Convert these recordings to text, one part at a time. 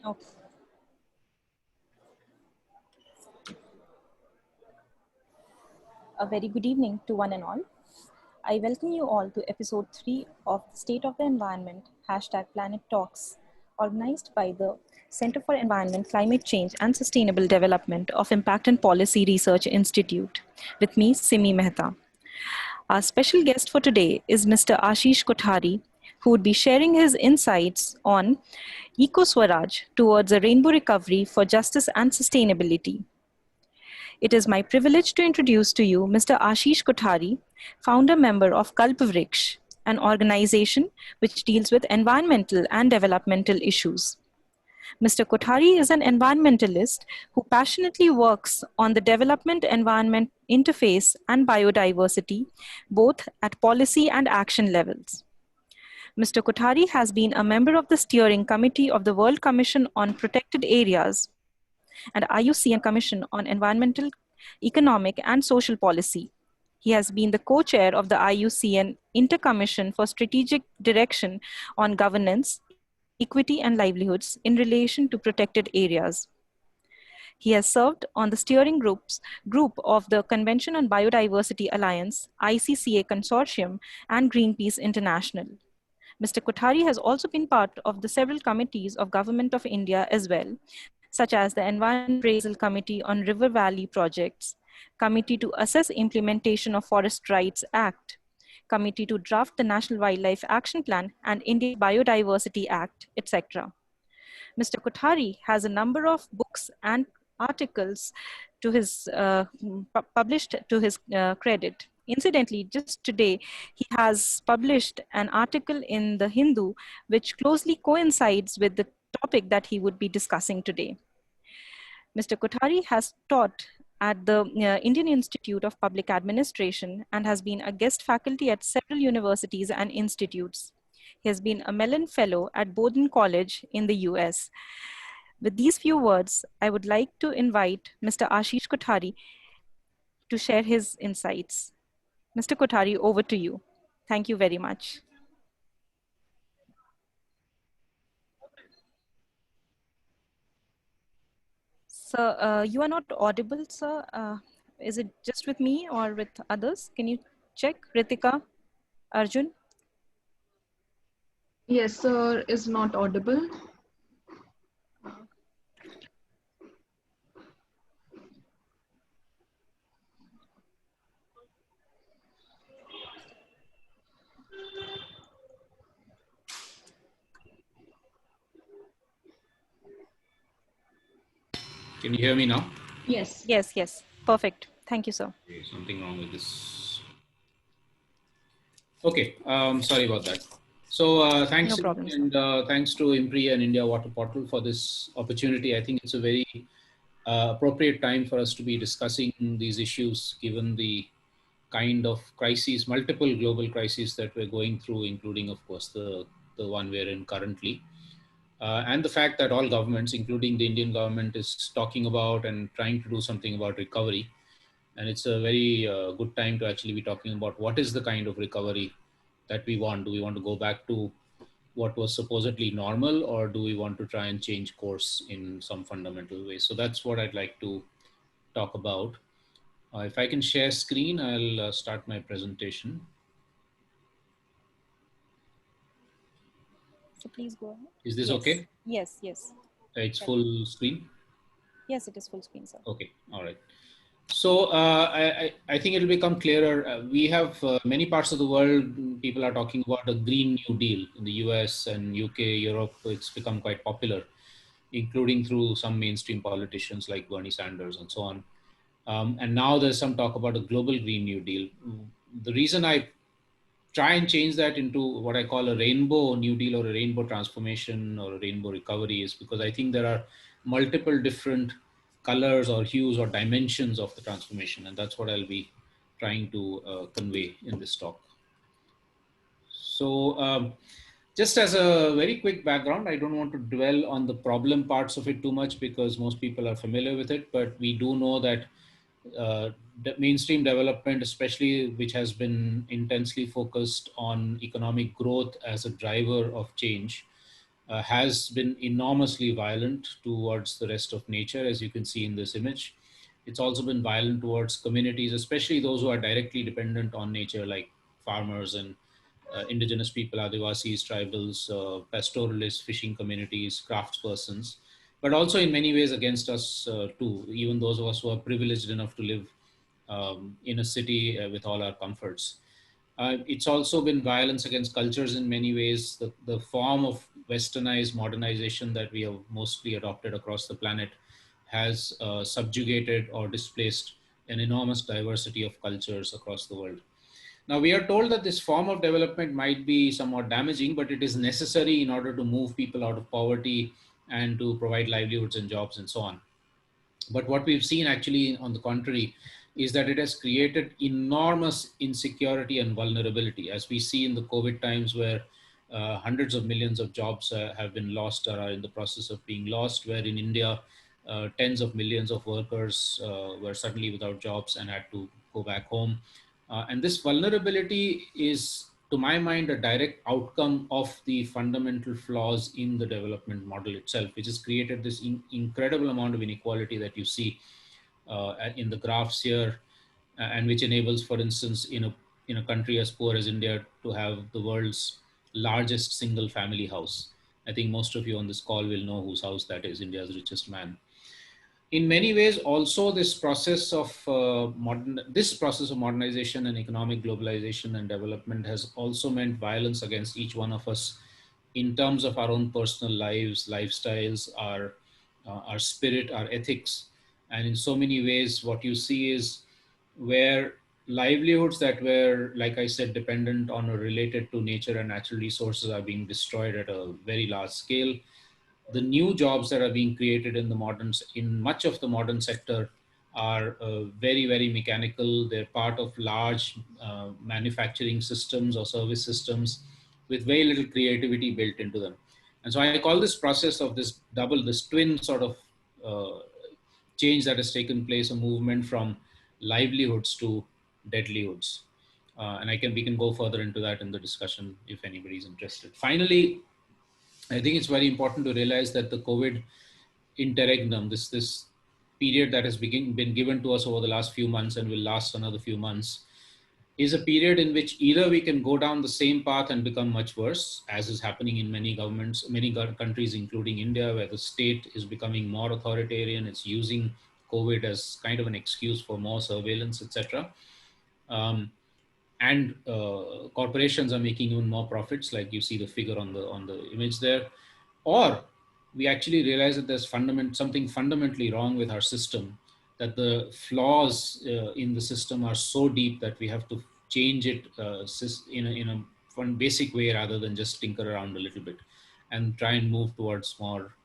Okay. A very good evening to one and all. I welcome you all to episode 3 of the State of the Environment #Planet Talks, organized by the Center for Environment, Climate Change and Sustainable Development of Impact and Policy Research Institute. With me, Simi Mehta. Our special guest for today is Mr. Ashish Kothari, who would be sharing his insights on Eco-swaraj towards a rainbow recovery for justice and sustainability. It is my privilege to introduce to you Mr. Ashish Kothari, founder member of Kalpavriksh, an organization which deals with environmental and developmental issues. Mr. Kothari is an environmentalist who passionately works on the development environment interface and biodiversity, both at policy and action levels. Mr. Kothari has been a member of the steering committee of the World Commission on Protected Areas and IUCN Commission on Environmental, Economic and Social Policy. He has been the co-chair of the IUCN Intercommission for Strategic Direction on Governance, Equity and Livelihoods in relation to protected areas. He has served on the steering group of the Convention on Biodiversity Alliance, ICCA Consortium, and Greenpeace International. Mr. Kothari has also been part of the several committees of Government of India as well, such as the Environment Appraisal Committee on River Valley Projects, Committee to Assess Implementation of Forest Rights Act, Committee to Draft the National Wildlife Action Plan and India's Biodiversity Act, etc. Mr. Kothari has a number of books and articles to his published to his credit. Incidentally, just today, he has published an article in the Hindu which closely coincides with the topic that he would be discussing today. Mr. Kothari has taught at the Indian Institute of Public Administration and has been a guest faculty at several universities and institutes. He has been a Mellon Fellow at Bowdoin College in the US. With these few words, I would like to invite Mr. Ashish Kothari to share his insights. Mr. Kothari, over to you. Thank you very much. Sir, you are not audible, sir. Is it just with me or with others? Can you check? Ritika, Arjun? Yes, sir, is not audible. Can you hear me now? Yes. Yes, yes. Perfect. Thank you, sir. Okay, something wrong with this. Okay, sorry about that. So thanks, No problem, and thanks to IMPRI and India Water Portal for this opportunity. I think it's a very appropriate time for us to be discussing these issues, given the kind of crises, multiple global crises that we're going through, including, of course, the one we're in currently. And the fact that all governments, including the Indian government, is talking about and trying to do something about recovery. And it's a very good time to actually be talking about what is the kind of recovery that we want. Do we want to go back to what was supposedly normal, or do we want to try and change course in some fundamental way? So that's what I'd like to talk about. If I can share screen, I'll start my presentation. So please go ahead. Is this yes. okay? Yes, yes. It's full screen? Yes, it is full screen, sir. Okay, all right. So I think it'll become clearer. We have many parts of the world, people are talking about a Green New Deal in the US and UK, Europe. It's become quite popular, including through some mainstream politicians like Bernie Sanders and so on. And now there's some talk about a global Green New Deal. The reason I try and change that into what I call a rainbow New Deal or a rainbow transformation or a rainbow recovery is because I think there are multiple different colors or hues or dimensions of the transformation, and that's what I'll be trying to convey in this talk. So just as a very quick background, I don't want to dwell on the problem parts of it too much because most people are familiar with it, but we do know that mainstream development, especially which has been intensely focused on economic growth as a driver of change, has been enormously violent towards the rest of nature, as you can see in this image. It's also been violent towards communities, especially those who are directly dependent on nature, like farmers and indigenous people, Adivasis, tribals, pastoralists, fishing communities, craftspersons, but also in many ways against us too, even those of us who are privileged enough to live in a city with all our comforts. It's also been violence against cultures in many ways. The form of westernized modernization that we have mostly adopted across the planet has subjugated or displaced an enormous diversity of cultures across the world. Now, we are told that this form of development might be somewhat damaging, but it is necessary in order to move people out of poverty and to provide livelihoods and jobs and so on. But what we've seen actually, on the contrary, is that it has created enormous insecurity and vulnerability, as we see in the COVID times, where hundreds of millions of jobs have been lost or are in the process of being lost, where in India, tens of millions of workers were suddenly without jobs and had to go back home. And this vulnerability is, to my mind, a direct outcome of the fundamental flaws in the development model itself, which has created this incredible amount of inequality that you see in the graphs here, and which enables, for instance, in a country as poor as India, to have the world's largest single family house. I think most of you on this call will know whose house that is, India's richest man. In many ways, also this process of modernization and economic globalization and development has also meant violence against each one of us in terms of our own personal lives, lifestyles, our spirit, our ethics. And in so many ways, what you see is where livelihoods that were, like I said, dependent on or related to nature and natural resources are being destroyed at a very large scale. The new jobs that are being created in in much of the modern sector are very mechanical. They're part of large manufacturing systems or service systems with very little creativity built into them. And so I call this process of this twin sort of uh, change that has taken place, a movement from livelihoods to deadlihoods. And we can go further into that in the discussion if anybody is interested. Finally, I think it's very important to realize that the COVID interregnum, this period that has been given to us over the last few months and will last another few months, is a period in which either we can go down the same path and become much worse, as is happening in many governments, many countries, including India, where the state is becoming more authoritarian. It's using COVID as kind of an excuse for more surveillance, etc. Um, and corporations are making even more profits, like you see the figure on the image there. Or we actually realize that there's something fundamentally wrong with our system, that the flaws in the system are so deep that we have to change it in a one basic way, rather than just tinker around a little bit and try and move towards more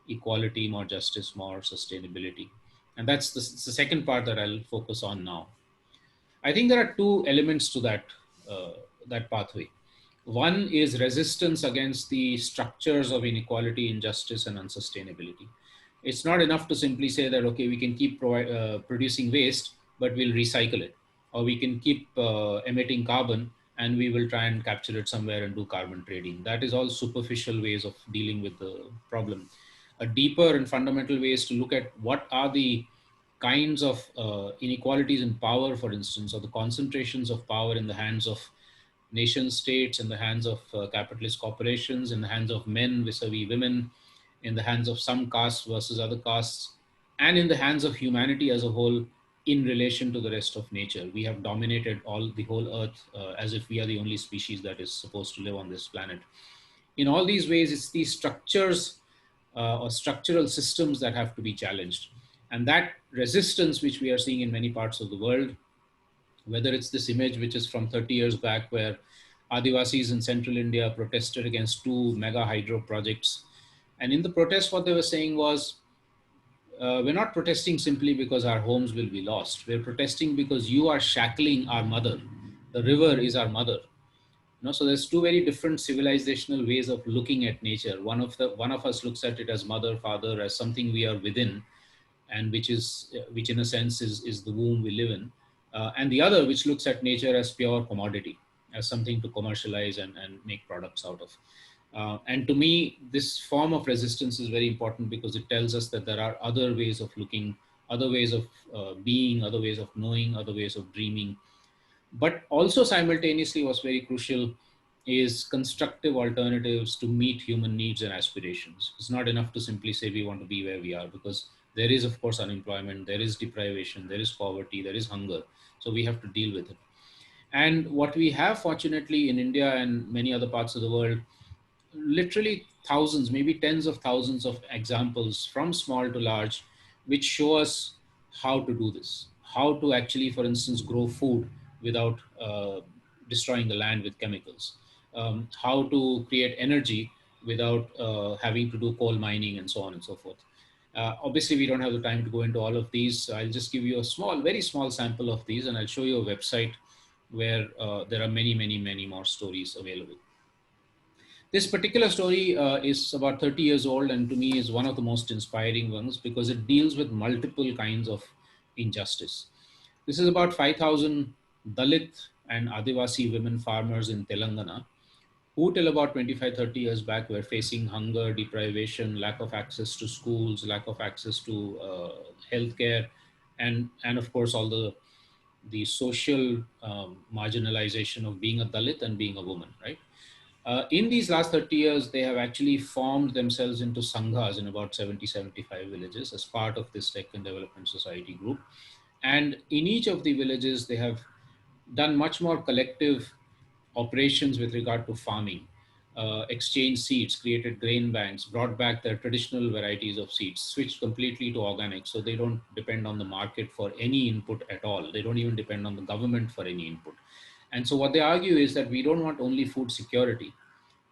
equality, more justice, more sustainability. And that's the second part that I'll focus on now. I think there are two elements to that pathway. One is resistance against the structures of inequality, injustice, and unsustainability. It's not enough to simply say that, okay, we can keep producing waste, but we'll recycle it, or we can keep emitting carbon and we will try and capture it somewhere and do carbon trading. That is all superficial ways of dealing with the problem. A deeper and fundamental way is to look at what are the kinds of inequalities in power, for instance, or the concentrations of power in the hands of nation states, in the hands of capitalist corporations, in the hands of men vis-a-vis women, in the hands of some castes versus other castes, and in the hands of humanity as a whole in relation to the rest of nature. We have dominated the whole earth as if we are the only species that is supposed to live on this planet. In all these ways, it's these structures or structural systems that have to be challenged. And that resistance, which we are seeing in many parts of the world, whether it's this image, which is from 30 years back, where Adivasis in central India protested against two mega hydro projects. And in the protest, what they were saying was, we're not protesting simply because our homes will be lost. We're protesting because you are shackling our mother. The river is our mother. So there's two very different civilizational ways of looking at nature. One of us looks at it as mother, father, as something we are within, and which in a sense is the womb we live in, and the other, which looks at nature as pure commodity, as something to commercialize and make products out of. And to me, this form of resistance is very important because it tells us that there are other ways of looking, other ways of being, other ways of knowing, other ways of dreaming. But also simultaneously, what's very crucial is constructive alternatives to meet human needs and aspirations. It's not enough to simply say we want to be where we are, because there is, of course, unemployment, there is deprivation, there is poverty, there is hunger. So we have to deal with it. And what we have, fortunately, in India and many other parts of the world, literally thousands, maybe tens of thousands of examples from small to large, which show us how to do this, how to actually, for instance, grow food without destroying the land with chemicals, how to create energy without having to do coal mining and so on and so forth. Obviously, we don't have the time to go into all of these. So I'll just give you a small, very small sample of these, and I'll show you a website where there are many, many, many more stories available. This particular story is about 30 years old, and to me is one of the most inspiring ones because it deals with multiple kinds of injustice. This is about 5,000 Dalit and Adivasi women farmers in Telangana who till about 25, 30 years back were facing hunger, deprivation, lack of access to schools, lack of access to healthcare, and of course all the social marginalization of being a Dalit and being a woman, right? In these last 30 years, they have actually formed themselves into sanghas in about 70, 75 villages as part of this Tech and Development Society group. And in each of the villages, they have done much more collective operations with regard to farming, exchanged seeds, created grain banks, brought back their traditional varieties of seeds, switched completely to organic. So they don't depend on the market for any input at all. They don't even depend on the government for any input. And so what they argue is that we don't want only food security,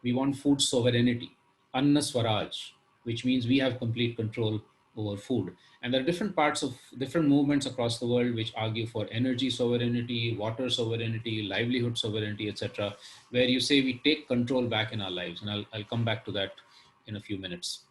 we want food sovereignty, Swaraj, which means we have complete control over food. And there are different parts of different movements across the world which argue for energy sovereignty, water sovereignty, livelihood sovereignty, etc., where you say we take control back in our lives. And I'll come back to that in a few minutes.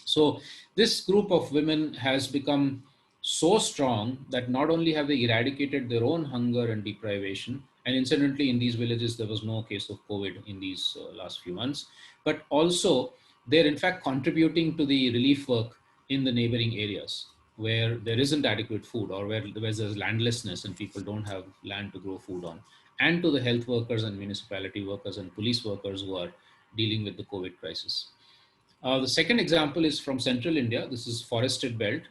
So this group of women has become so strong that not only have they eradicated their own hunger and deprivation, and incidentally, in these villages, there was no case of COVID in these last few months, but also they're in fact contributing to the relief work in the neighboring areas where there isn't adequate food or where there's landlessness and people don't have land to grow food on, and to the health workers and municipality workers and police workers who are dealing with the COVID crisis. The second example is from central India. This is forested belt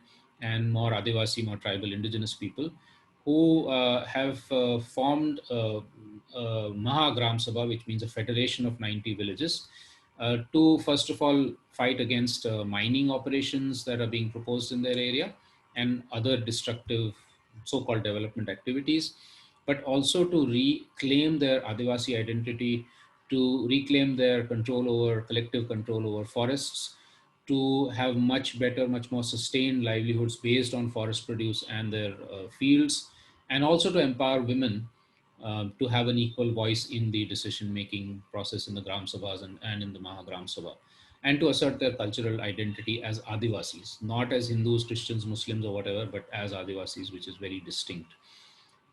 and more Adivasi, more tribal indigenous people who have formed Maha Gram Sabha, which means a federation of 90 villages, to first of all fight against mining operations that are being proposed in their area and other destructive so-called development activities, but also to reclaim their Adivasi identity, to reclaim their control over collective control over forests, to have much better, much more sustained livelihoods based on forest produce and their fields, and also to empower women to have an equal voice in the decision making process in the Gram Sabhas and in the Mahagram Sabha, and to assert their cultural identity as Adivasis, not as Hindus, Christians, Muslims, or whatever, but as Adivasis, which is very distinct.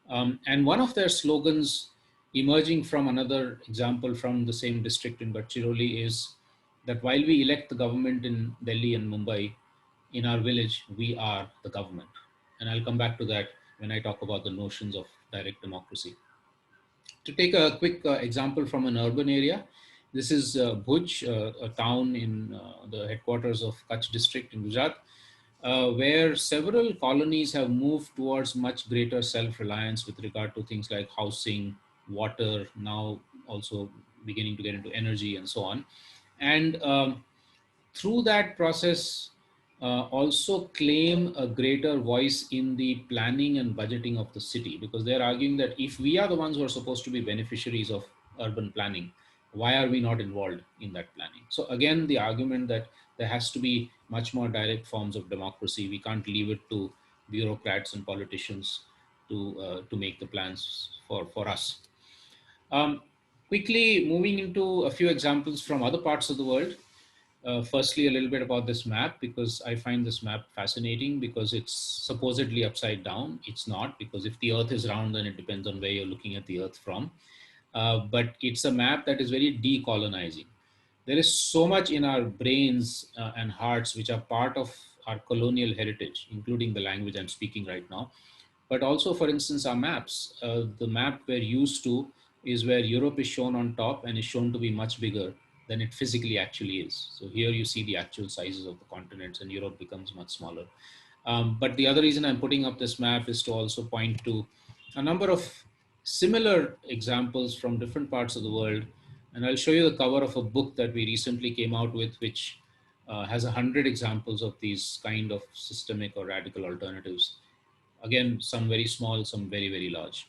And one of their slogans, emerging from another example from the same district in Gadchiroli, is that while we elect the government in Delhi and Mumbai, in our village, we are the government. And I'll come back to that when I talk about the notions of direct democracy. To take a quick example from an urban area, this is Bhuj, a town in the headquarters of Kutch district in Gujarat, where several colonies have moved towards much greater self-reliance with regard to things like housing, water, now also beginning to get into energy and so on. And through that process, also claim a greater voice in the planning and budgeting of the city, because they're arguing that if we are the ones who are supposed to be beneficiaries of urban planning, why are we not involved in that planning? So again, the argument that there has to be much more direct forms of democracy. We can't leave it to bureaucrats and politicians to make the plans for us. Quickly moving into a few examples from other parts of the world. Firstly, a little bit about this map, because I find this map fascinating because it's supposedly upside down. It's not, because if the earth is round, then it depends on where you're looking at the earth from. But it's a map that is very decolonizing. There is so much in our brains and hearts which are part of our colonial heritage, including the language I'm speaking right now. But also, for instance, our maps. The map we're used to is where Europe is shown on top and is shown to be much bigger than it physically actually is. So here you see the actual sizes of the continents, and Europe becomes much smaller. But the other reason I'm putting up this map is to also point to a number of similar examples from different parts of the world. And I'll show you the cover of a book that we recently came out with, which has 100 examples of these kind of systemic or radical alternatives. Again, some very small, some very, very large.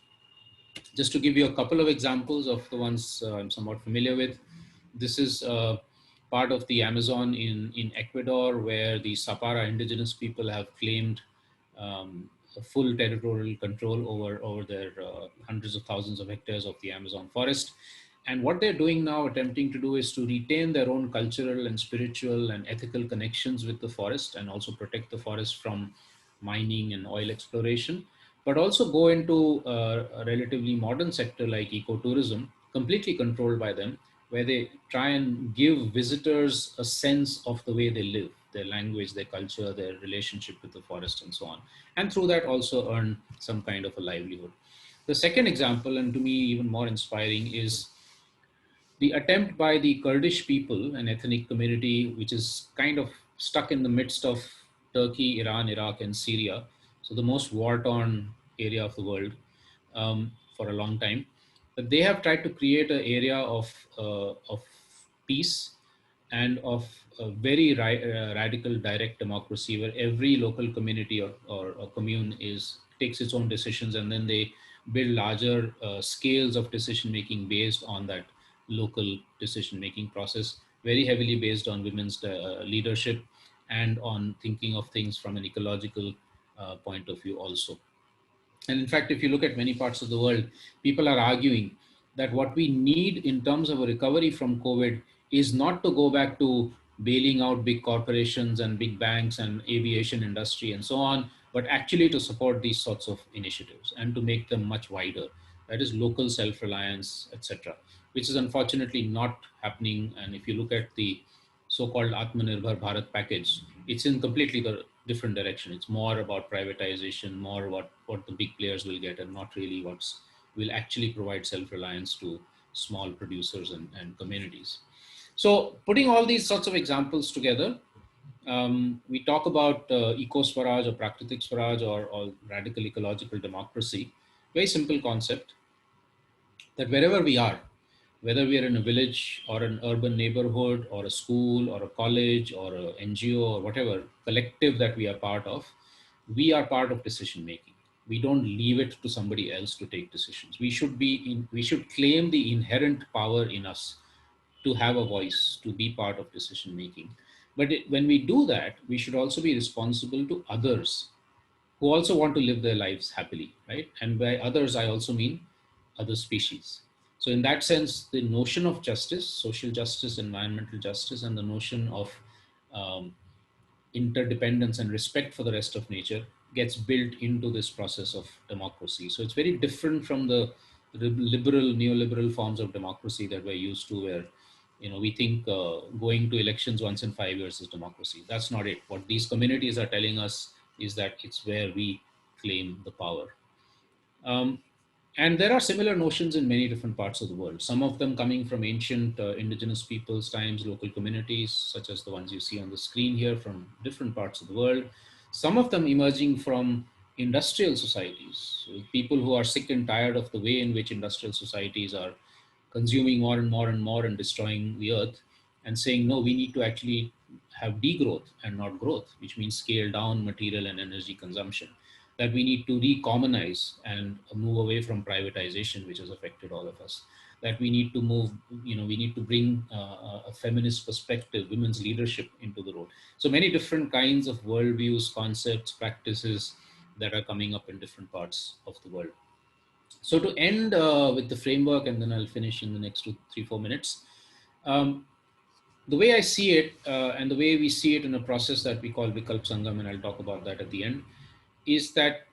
Just to give you a couple of examples of the ones I'm somewhat familiar with, this is part of the Amazon in Ecuador, where the Sapara indigenous people have claimed a full territorial control over their hundreds of thousands of hectares of the Amazon forest. And what they're doing now, attempting to do, is to retain their own cultural and spiritual and ethical connections with the forest, and also protect the forest from mining and oil exploration, but also go into a relatively modern sector like ecotourism, completely controlled by them, where they try and give visitors a sense of the way they live, their language, their culture, their relationship with the forest, and so on. And through that, also earn some kind of a livelihood. The second example, and to me even more inspiring, is the attempt by the Kurdish people, an ethnic community which is kind of stuck in the midst of Turkey, Iran, Iraq, and Syria, so the most war-torn area of the world for a long time. But they have tried to create an area of peace and of a very radical direct democracy, where every local community or commune is takes its own decisions, and then they build larger scales of decision making based on that local decision making process, very heavily based on women's leadership, and on thinking of things from an ecological point of view also. And in fact, if you look at many parts of the world, people are arguing that what we need in terms of a recovery from COVID is not to go back to bailing out big corporations and big banks and aviation industry and so on, but actually to support these sorts of initiatives and to make them much wider. That is local self-reliance, etc., which is unfortunately not happening. And if you look at the so-called Atmanirbhar Bharat package, it's in completely the different direction. It's more about privatization, more about what the big players will get, and not really what's will actually provide self-reliance to small producers and communities. So putting all these sorts of examples together, we talk about Eco-swaraj or Prakritik Swaraj, or radical ecological democracy. Very simple concept, that wherever we are, whether we are in a village or an urban neighborhood or a school or a college or an NGO or whatever collective that we are part of, we are part of decision making. We don't leave it to somebody else to take decisions. We should claim the inherent power in us to have a voice, to be part of decision making. But when we do that, we should also be responsible to others who also want to live their lives happily, right? And by others, I also mean other species. So, in that sense, the notion of justice, social justice, environmental justice, and the notion of um, interdependence and respect for the rest of nature gets built into this process of democracy. So, it's very different from the liberal, neoliberal forms of democracy that we're used to, where we think going to elections once in 5 years is democracy. That's not it. What these communities are telling us is that it's where we claim the power. Um, and there are similar notions in many different parts of the world, some of them coming from ancient indigenous peoples' times, local communities, such as the ones you see on the screen here from different parts of the world. Some of them emerging from industrial societies, so people who are sick and tired of the way in which industrial societies are consuming more and more and more and destroying the earth, and saying, no, we need to actually have degrowth and not growth, which means scale down material and energy consumption. That we need to recommonize and move away from privatization, which has affected all of us. That we need to move, we need to bring a feminist perspective, women's leadership into the role. So many different kinds of worldviews, concepts, practices that are coming up in different parts of the world. So to end with the framework, and then I'll finish in the next 2, 3, 4 minutes. Um, the way I see it, and the way we see it in a process that we call Vikalp Sangam, and I'll talk about that at the end, is that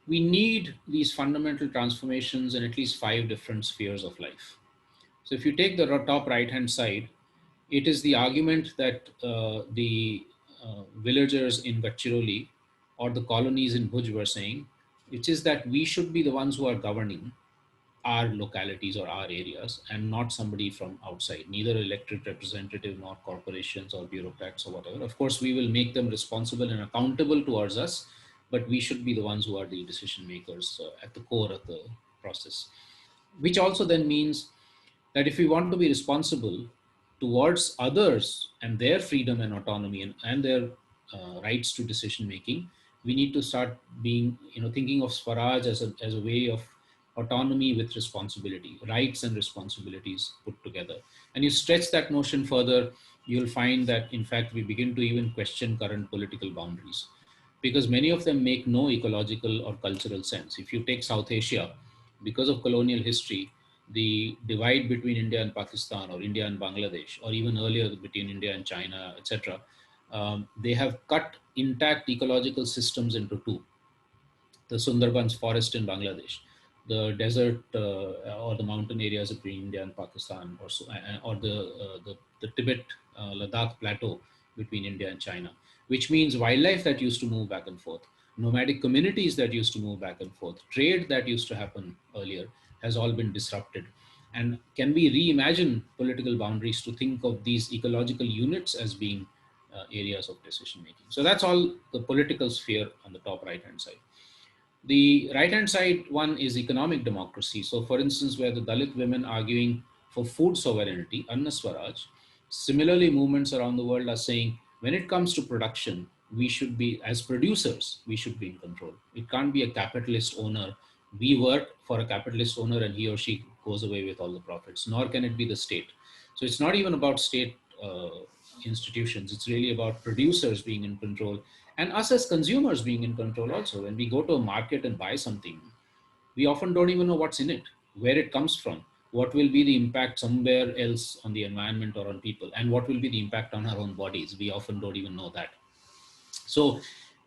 we need these fundamental transformations in at least 5 different spheres of life. So if you take the top right hand side, It is the argument that the villagers in Gachiroli or the colonies in Bhuj were saying, which is that we should be the ones who are governing our localities or our areas and not somebody from outside, neither elected representative nor corporations or bureaucrats or whatever. Of course, we will make them responsible and accountable towards us, but we should be the ones who are the decision makers at the core of the process. Which also then means that if we want to be responsible towards others and their freedom and autonomy and their rights to decision making, we need to start being, thinking of Swaraj as a way of autonomy with responsibility, rights and responsibilities put together. And you stretch that notion further, you'll find that in fact we begin to even question current political boundaries because many of them make no ecological or cultural sense. If you take South Asia, because of colonial history, the divide between India and Pakistan or India and Bangladesh, or even earlier between India and China, etc., they have cut intact ecological systems into two: the Sundarbans forest in Bangladesh, the desert or the mountain areas between India and Pakistan, or the Tibet Ladakh plateau between India and China, which means wildlife that used to move back and forth, nomadic communities that used to move back and forth, trade that used to happen earlier has all been disrupted. And can we reimagine political boundaries to think of these ecological units as being areas of decision making? So that's all the political sphere on the top right hand side. The right hand side one is economic democracy. So, for instance, where the Dalit women arguing for food sovereignty, Anna Swaraj, similarly, movements around the world are saying when it comes to production, we should be, as producers, we should be in control. It can't be a capitalist owner. We work for a capitalist owner and he or she goes away with all the profits, nor can it be the state. So, it's not even about state institutions, it's really about producers being in control and us as consumers being in control also. When we go to a market and buy something, we often don't even know what's in it, where it comes from, what will be the impact somewhere else on the environment or on people, and what will be the impact on our own bodies. We often don't even know that. So,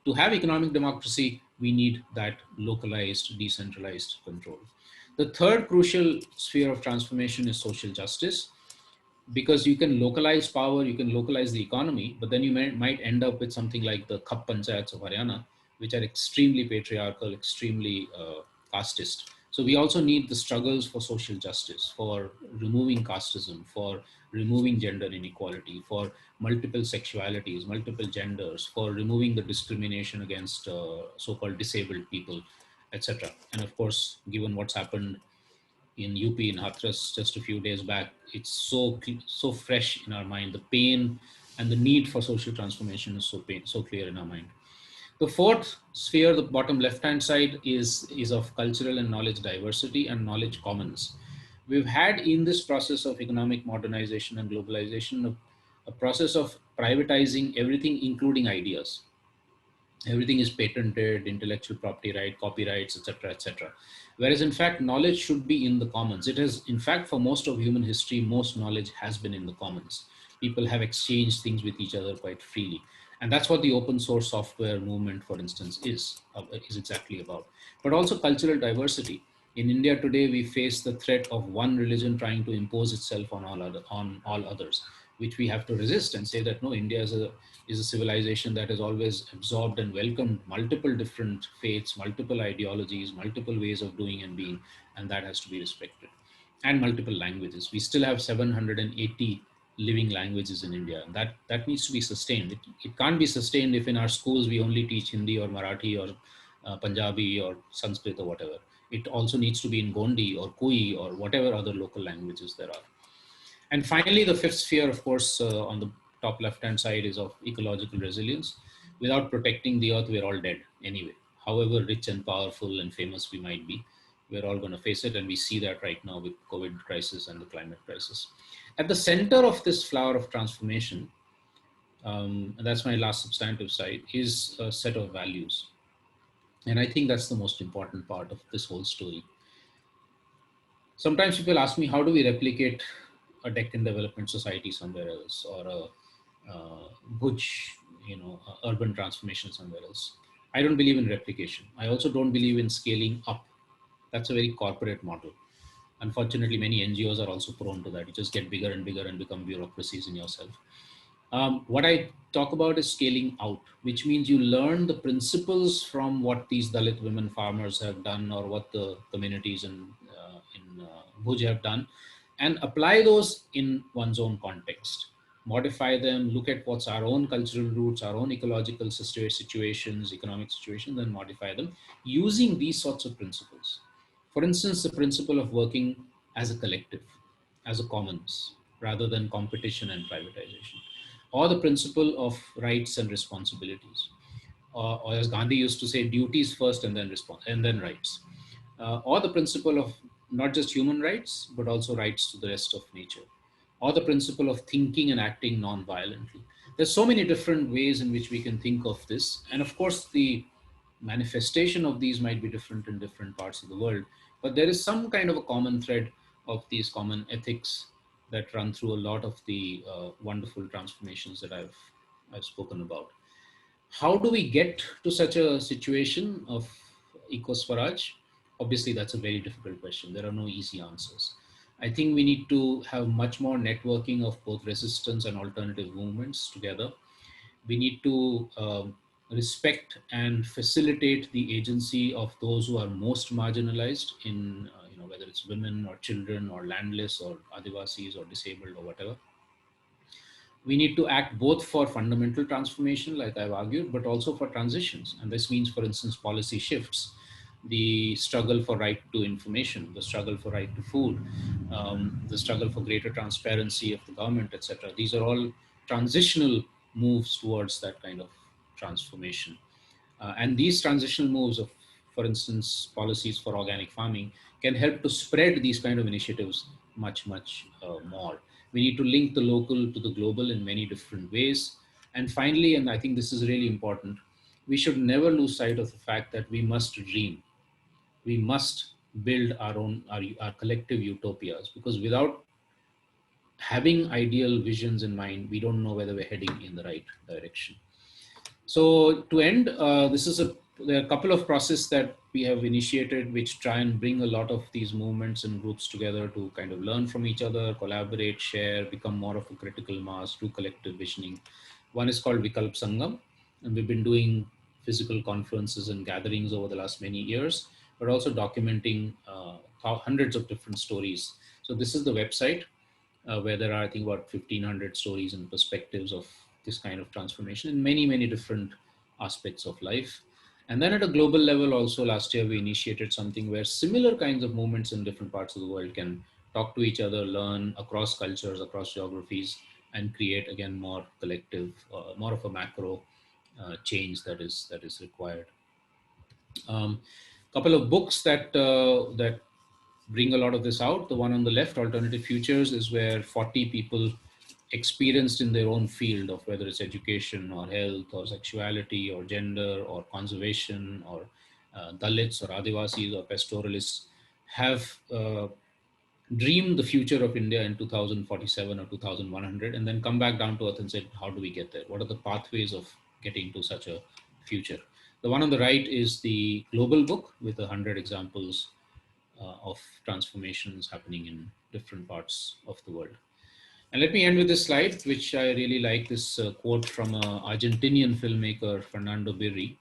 to have economic democracy, we need that localized, decentralized control. The third crucial sphere of transformation is social justice, because you can localize power, you can localize the economy, but then you might end up with something like the Khap Panchayats of Haryana, which are extremely patriarchal, extremely casteist. So we also need the struggles for social justice, for removing casteism, for removing gender inequality, for multiple sexualities, multiple genders, for removing the discrimination against so-called disabled people, etc. And of course, given what's happened in UP in Hathras just a few days back, it's so fresh in our mind. The pain and the need for social transformation is so clear in our mind. The fourth sphere, the bottom left-hand side, is of cultural and knowledge diversity and knowledge commons. We've had in this process of economic modernization and globalization a process of privatizing everything, including ideas. Everything is patented, intellectual property right, copyrights, etc., etc. Whereas in fact knowledge should be in the commons. It has, in fact, for most of human history, most knowledge has been in the commons. People have exchanged things with each other quite freely, and that's what the open source software movement, for instance, is exactly about. But also cultural diversity. In India today, we face the threat of one religion trying to impose itself on all others, which we have to resist and say that no, India is a civilization that has always absorbed and welcomed multiple different faiths, multiple ideologies, multiple ways of doing and being, and that has to be respected. And multiple languages. We still have 780 living languages in India, and that needs to be sustained. It can't be sustained if in our schools we only teach Hindi or Marathi or Punjabi or Sanskrit or whatever. It also needs to be in Gondi or Kui or whatever other local languages there are. And finally, the fifth sphere, of course, on the top left-hand side is of ecological resilience. Without protecting the earth, we're all dead anyway. However rich and powerful and famous we might be, we're all going to face it. And we see that right now with COVID crisis and the climate crisis. At the center of this flower of transformation, and that's my last substantive side, is a set of values. And I think that's the most important part of this whole story. Sometimes people ask me, how do we replicate a Deccan development society somewhere else, or a Bhuj, urban transformation somewhere else? I don't believe in replication. I also don't believe in scaling up. That's a very corporate model. Unfortunately, many NGOs are also prone to that. You just get bigger and bigger and become bureaucracies in yourself. What I talk about is scaling out, which means you learn the principles from what these Dalit women farmers have done, or what the communities in Bhuj have done, and apply those in one's own context. Modify them, look at what's our own cultural roots, our own ecological situations, economic situations, and modify them using these sorts of principles. For instance, the principle of working as a collective, as a commons, rather than competition and privatization, or the principle of rights and responsibilities, or as Gandhi used to say, duties first and then and then rights, or the principle of not just human rights but also rights to the rest of nature, or the principle of thinking and acting non-violently. There's so many different ways in which we can think of this, and of course the manifestation of these might be different in different parts of the world, but there is some kind of a common thread of these common ethics that run through a lot of the wonderful transformations that I've spoken about. How do we get to such a situation of eco-swaraj? Obviously, that's a very difficult question. There are no easy answers. I think we need to have much more networking of both resistance and alternative movements together. We need to respect and facilitate the agency of those who are most marginalized in, whether it's women or children or landless or Adivasis or disabled or whatever. We need to act both for fundamental transformation, like I've argued, but also for transitions. And this means, for instance, policy shifts, the struggle for right to information, the struggle for right to food, the struggle for greater transparency of the government, etc. These are all transitional moves towards that kind of transformation. And these transitional moves of, for instance, policies for organic farming can help to spread these kind of initiatives much, much more. We need to link the local to the global in many different ways. And finally, and I think this is really important, we should never lose sight of the fact that we must dream. We must build our collective utopias, because without having ideal visions in mind, we don't know whether we're heading in the right direction. So to end, there are a couple of processes that we have initiated which try and bring a lot of these movements and groups together to kind of learn from each other, collaborate, share, become more of a critical mass, do collective visioning. One is called Vikalp Sangam, and we've been doing physical conferences and gatherings over the last many years, but also documenting hundreds of different stories. So this is the website where there are, I think, about 1,500 stories and perspectives of this kind of transformation in many, many different aspects of life. And then at a global level, also last year, we initiated something where similar kinds of movements in different parts of the world can talk to each other, learn across cultures, across geographies, and create, again, more collective, more of a macro change that is required. Couple of books that bring a lot of this out. The one on the left, Alternative Futures, is where 40 people experienced in their own field of whether it's education or health or sexuality or gender or conservation or Dalits or Adivasis or pastoralists have dreamed the future of India in 2047 or 2100, and then come back down to earth and said, how do we get there? What are the pathways of getting to such a future? The one on the right is the global book with 100 examples of transformations happening in different parts of the world. And let me end with this slide, which I really like, this quote from an Argentinian filmmaker, Fernando Birri,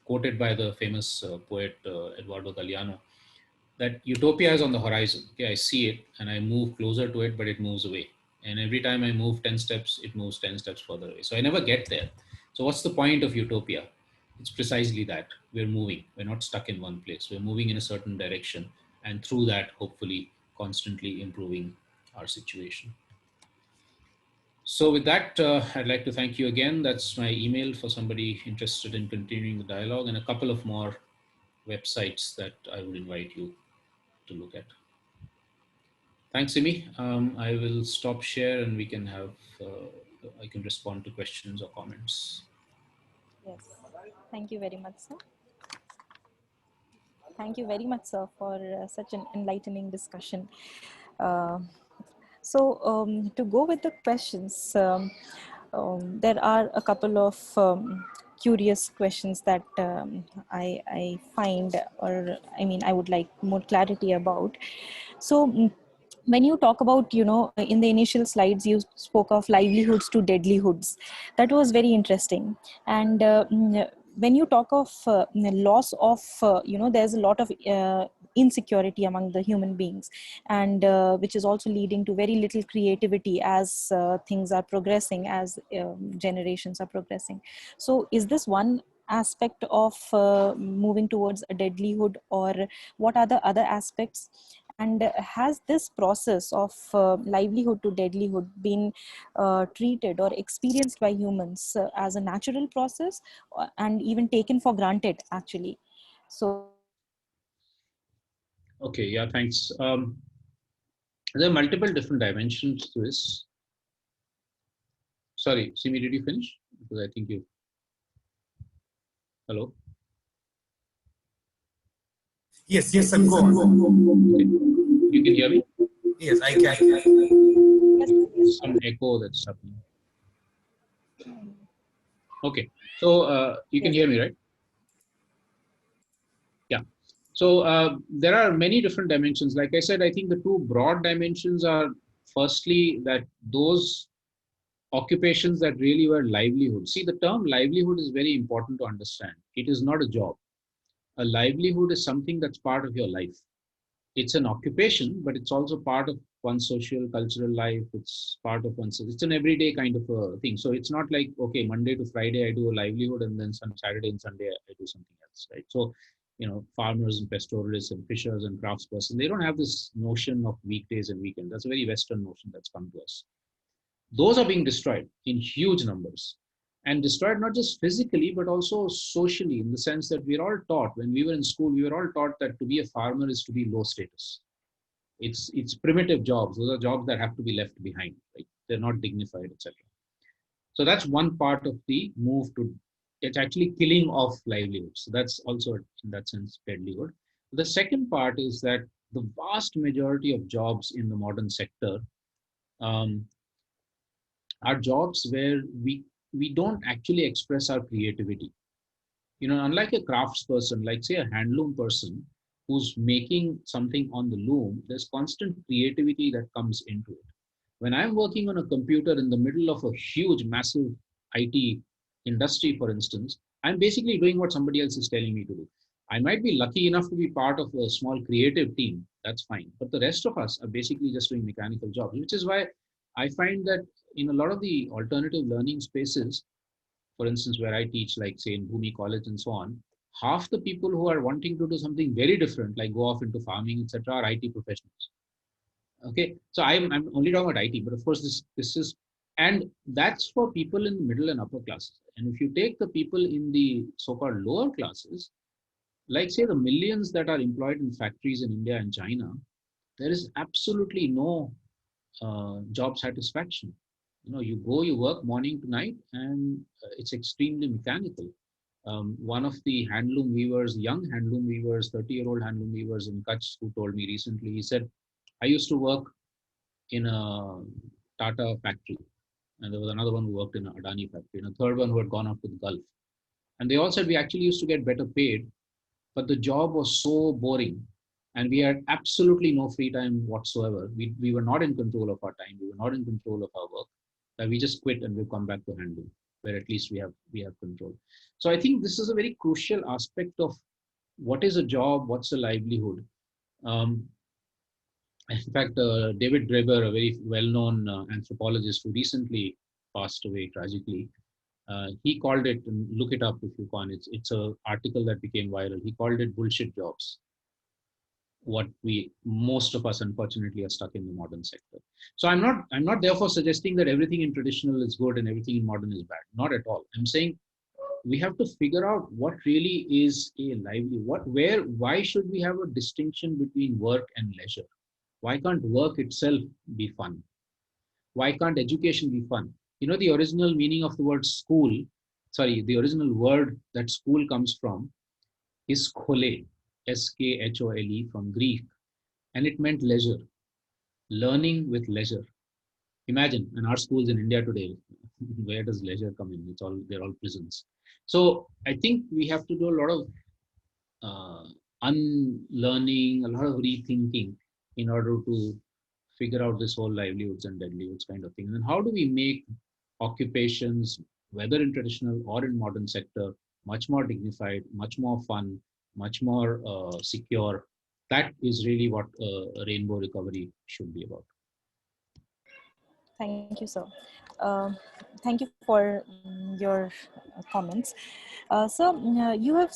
quoted by the famous poet Eduardo Galeano, that utopia is on the horizon. Okay, I see it and I move closer to it, but it moves away. And every time I move 10 steps, it moves 10 steps further away. So I never get there. So what's the point of utopia? It's precisely that we're moving. We're not stuck in one place. We're moving in a certain direction. And through that, hopefully, constantly improving our situation. So with that, I'd like to thank you again. That's my email for somebody interested in continuing the dialogue, and a couple of more websites that I would invite you to look at. Thanks, Simi. I will stop share and we can have, I can respond to questions or comments. Yes, thank you very much, sir. Thank you very much, sir, for such an enlightening discussion. So to go with the questions, there are a couple of curious questions that I find, or I mean, I would like more clarity about. So, when you talk about, in the initial slides, you spoke of livelihoods to deadlihoods. That was very interesting. And when you talk of loss of, there's a lot of insecurity among the human beings, and which is also leading to very little creativity as things are progressing, as generations are progressing. So is this one aspect of moving towards a deadlihood, or what are the other aspects? And has this process of livelihood to deadlihood been treated or experienced by humans as a natural process, and even taken for granted, actually? So Okay, yeah, thanks. There are multiple different dimensions to this. Sorry, Simi, did you finish? Because I think you. Hello? Yes, yes, sir. Go on. Okay. You can hear me? Yes, I can. yes, Some echo that's happening. Okay, so you can yes. hear me, right? Yeah. So there are many different dimensions. Like I said, I think the two broad dimensions are firstly that those occupations that really were livelihood. See, the term livelihood is very important to understand. It is not a job. A livelihood is something that's part of your life. It's an occupation, but it's also part of one's social, cultural life. It's part of one's, it's an everyday kind of a thing. So it's not like, okay, Monday to Friday, I do a livelihood, and then some Saturday and Sunday, I do something else, right? So, farmers and pastoralists and fishers and craftspersons, they don't have this notion of weekdays and weekends. That's a very Western notion that's come to us. Those are being destroyed in huge numbers, and destroyed not just physically but also socially, in the sense that we're all taught, when we were in school, we were all taught that to be a farmer is to be low status. It's primitive jobs. Those are jobs that have to be left behind, right? They're not dignified, etc. So that's one part of the move to, it's actually killing off livelihoods. So that's also in that sense deadly. The second part is that the vast majority of jobs in the modern sector um, are jobs where we don't actually express our creativity. Unlike a craftsperson, like say a handloom person who's making something on the loom, there's constant creativity that comes into it. When I'm working on a computer in the middle of a huge massive IT industry, for instance, I'm basically doing what somebody else is telling me to do. I might be lucky enough to be part of a small creative team, that's fine, but the rest of us are basically just doing mechanical jobs, which is why I find that in a lot of the alternative learning spaces, for instance, where I teach, like say in Bhumi College and so on, half the people who are wanting to do something very different, like go off into farming, etc., are IT professionals. Okay, so I'm only talking about IT, but of course this is, and that's for people in the middle and upper classes. And if you take the people in the so-called lower classes, like say the millions that are employed in factories in India and China, there is absolutely no job satisfaction. You go, you work morning to night, and it's extremely mechanical. One of the handloom weavers, young handloom weavers, 30-year-old handloom weavers in Kutch, who told me recently, he said, I used to work in a Tata factory, and there was another one who worked in a Adani factory, and a third one who had gone off to the Gulf. And they all said we actually used to get better paid, but the job was so boring, and we had absolutely no free time whatsoever. We were not in control of our time. We were not in control of our work. That we just quit and we've come back to handling, where at least we have control. So I think this is a very crucial aspect of what is a job, what's a livelihood. In fact, David Graeber, a very well-known anthropologist who recently passed away tragically, he called it, and look it up if you can, it's a article that became viral. He called it bullshit jobs. What most of us unfortunately are stuck in the modern sector. So I'm not therefore suggesting that everything in traditional is good and everything in modern is bad. Not at all. I'm saying we have to figure out what really is a lively, why should we have a distinction between work and leisure? Why can't work itself be fun? Why can't education be fun? The original meaning of the word school, the original word that school comes from is schole, Schole, from Greek, and it meant leisure, learning with leisure. Imagine, in our schools in India today, where does leisure come in? They're all prisons. So I think we have to do a lot of unlearning, a lot of rethinking in order to figure out this whole livelihoods and livelihoods kind of thing. And how do we make occupations, whether in traditional or in modern sector, much more dignified, much more fun, much more secure? That is really what rainbow recovery should be about. Thank you, sir. Uh, Thank you for your comments. You have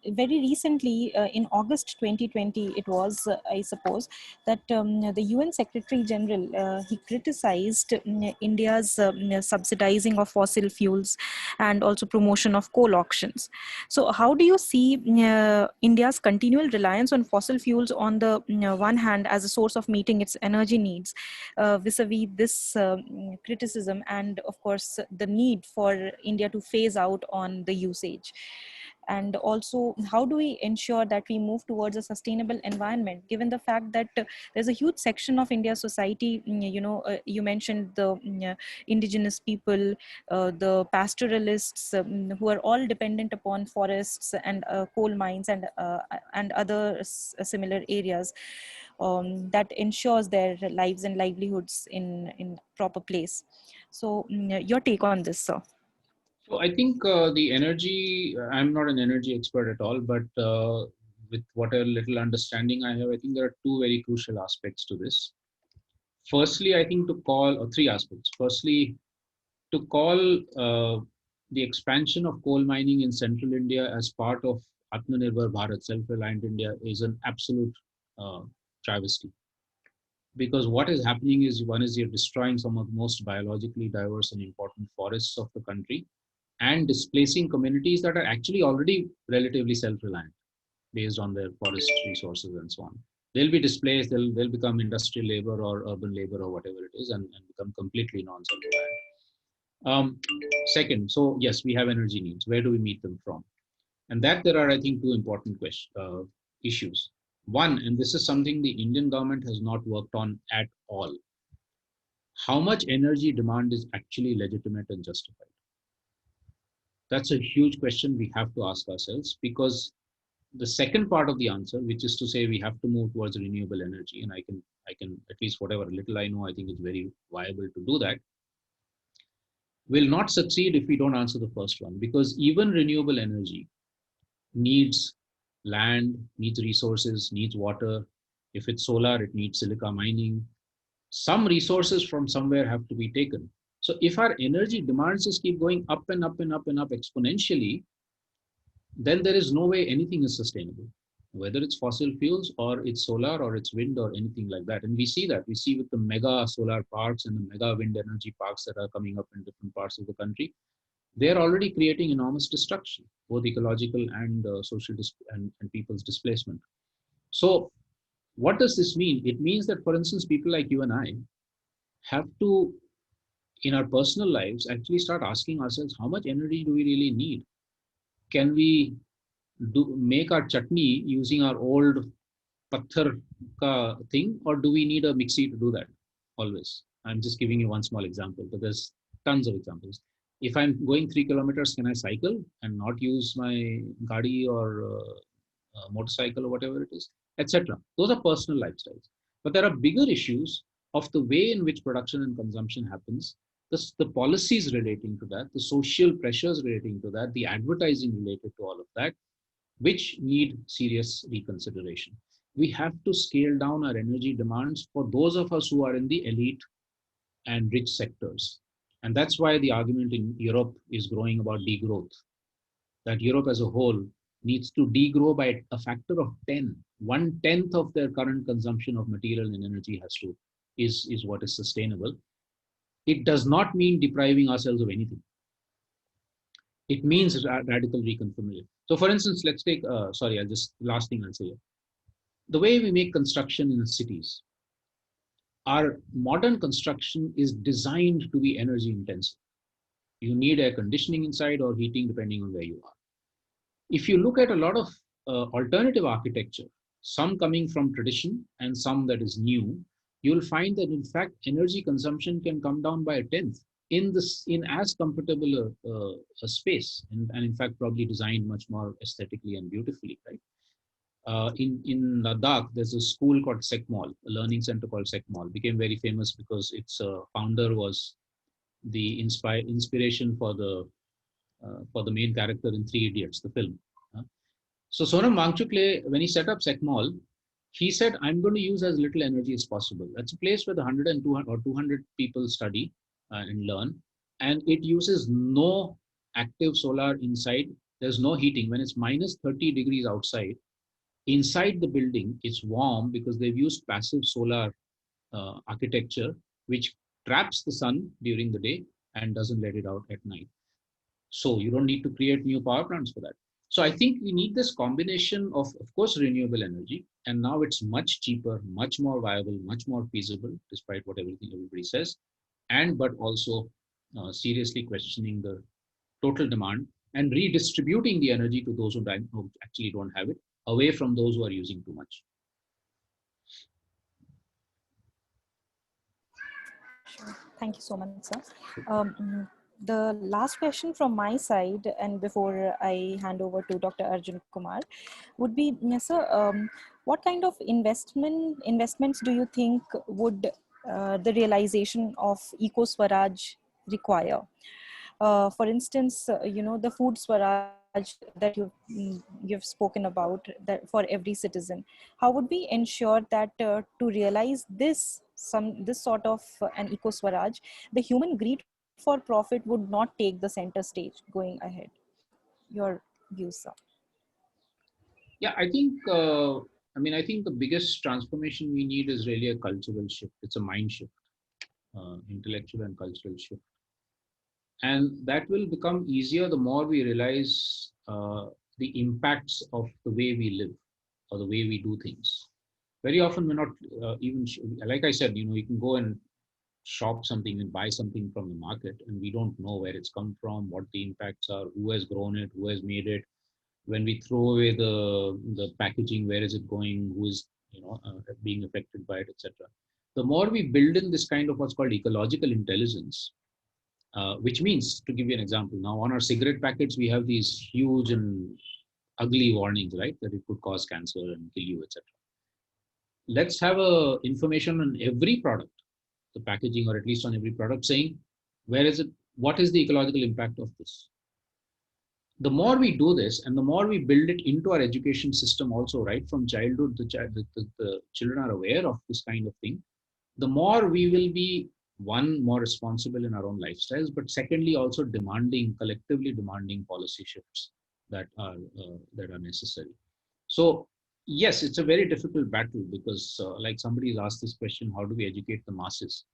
very recently, in August 2020, it was, I suppose, that the UN Secretary General, he criticized India's subsidizing of fossil fuels and also promotion of coal auctions. So how do you see India's continual reliance on fossil fuels on the one hand as a source of meeting its energy needs, vis-a-vis this criticism, and of course the need for India to phase out on the usage? And also, how do we ensure that we move towards a sustainable environment, given the fact that there's a huge section of India's society, you mentioned the indigenous people, the pastoralists, who are all dependent upon forests and coal mines and other similar areas, that ensures their lives and livelihoods in proper place. So your take on this, sir? So I think the energy, I'm not an energy expert at all, but with whatever little understanding I have, I think there are two very crucial aspects to this. Firstly, I think to call, or three aspects. Firstly, to call the expansion of coal mining in central India as part of Atmanirbhar Bharat, self-reliant India, is an absolute uh, travesty. Because what is happening is, one is you're destroying some of the most biologically diverse and important forests of the country, and displacing communities that are actually already relatively self-reliant based on their forest resources and so on. They'll be displaced, they'll become industrial labor or urban labor or whatever it is, and become completely non-self-reliant. Second, so yes, we have energy needs. Where do we meet them from? And that there are, I think, two important issues. One, and this is something the Indian government has not worked on at all. How much energy demand is actually legitimate and justified? That's a huge question we have to ask ourselves, because the second part of the answer, which is to say we have to move towards renewable energy, and I can at least whatever little I know, I think it's very viable to do that, will not succeed if we don't answer the first one, because even renewable energy needs land, needs resources, needs water. If it's solar, it needs silica mining. Some resources from somewhere have to be taken. So if our energy demands just keep going up and up and up and up exponentially, then there is no way anything is sustainable, whether it's fossil fuels or it's solar or it's wind or anything like that. And we see that. We see with the mega solar parks and the mega wind energy parks that are coming up in different parts of the country, they're already creating enormous destruction, both ecological and social and people's displacement. So what does this mean? It means that, for instance, people like you and I have to, in our personal lives, actually start asking ourselves, how much energy do we really need? Can we make our chutney using our old patthar ka thing, or do we need a mixie to do that always? I'm just giving you one small example, but there's tons of examples. If I'm going 3 kilometers, can I cycle and not use my gadi or motorcycle or whatever it is, etc.? Those are personal lifestyles. But there are bigger issues of the way in which production and consumption happens, the policies relating to that, the social pressures relating to that, the advertising related to all of that, which need serious reconsideration. We have to scale down our energy demands for those of us who are in the elite and rich sectors. And that's why the argument in Europe is growing about degrowth, that Europe as a whole needs to degrow by a factor of 10. 1/10 of their current consumption of material and energy is what is sustainable. It does not mean depriving ourselves of anything. It means radical reconfiguration. So for instance, let's take, last thing I'll say here. The way we make construction in cities, our modern construction is designed to be energy intensive. You need air conditioning inside or heating depending on where you are. If you look at a lot of alternative architecture, some coming from tradition and some that is new, you'll find that in fact energy consumption can come down by 1/10 in as comfortable a space, and in fact probably designed much more aesthetically and beautifully, right? In Ladakh, there's a school called Sekmol, a learning center called Sekmol, became very famous because its founder was the inspiration for the main character in Three Idiots, the film. So Sonam Wangchukle, when he set up Sekmol, he said, I'm going to use as little energy as possible. That's a place where the 100 and 200 or 200 people study and learn. And it uses no active solar inside. There's no heating. When it's minus 30 degrees outside, inside the building, it's warm because they've used passive solar architecture, which traps the sun during the day and doesn't let it out at night. So you don't need to create new power plants for that. So I think we need this combination of course, renewable energy, and now it's much cheaper, much more viable, much more feasible, despite what everybody says, and but also seriously questioning the total demand and redistributing the energy to those who actually don't have it, away from those who are using too much. Sure. Thank you so much, sir. The last question from my side, and before I hand over to Dr. Arjun Kumar, would be, yes, sir, what kind of investments do you think would the realization of Eco-swaraj require? For instance, the food swaraj that you've spoken about, that for every citizen, how would we ensure that to realize this sort of an eco swaraj, the human greed for profit would not take the center stage going ahead? Your views, sir. Yeah, I think the biggest transformation we need is really a cultural shift. It's a mind shift, intellectual and cultural shift. And that will become easier the more we realize the impacts of the way we live or the way we do things. Very often we're not like I said, you can go and shop something and buy something from the market, and we don't know where it's come from, what the impacts are, who has grown it, who has made it. When we throw away the packaging, where is it going, who is being affected by it, etc. The more we build in this kind of what's called ecological intelligence, which means, to give you an example, now on our cigarette packets we have these huge and ugly warnings, right, that it could cause cancer and kill you, etc. Let's have a information on every product, the packaging, or at least on every product, saying where is it, what is the ecological impact of this. The more we do this, and the more we build it into our education system also, right from childhood, the children are aware of this kind of thing, the more we will be, one, more responsible in our own lifestyles, but secondly also collectively demanding policy shifts that are necessary. So yes, it's a very difficult battle because like somebody's asked this question, how do we educate the masses?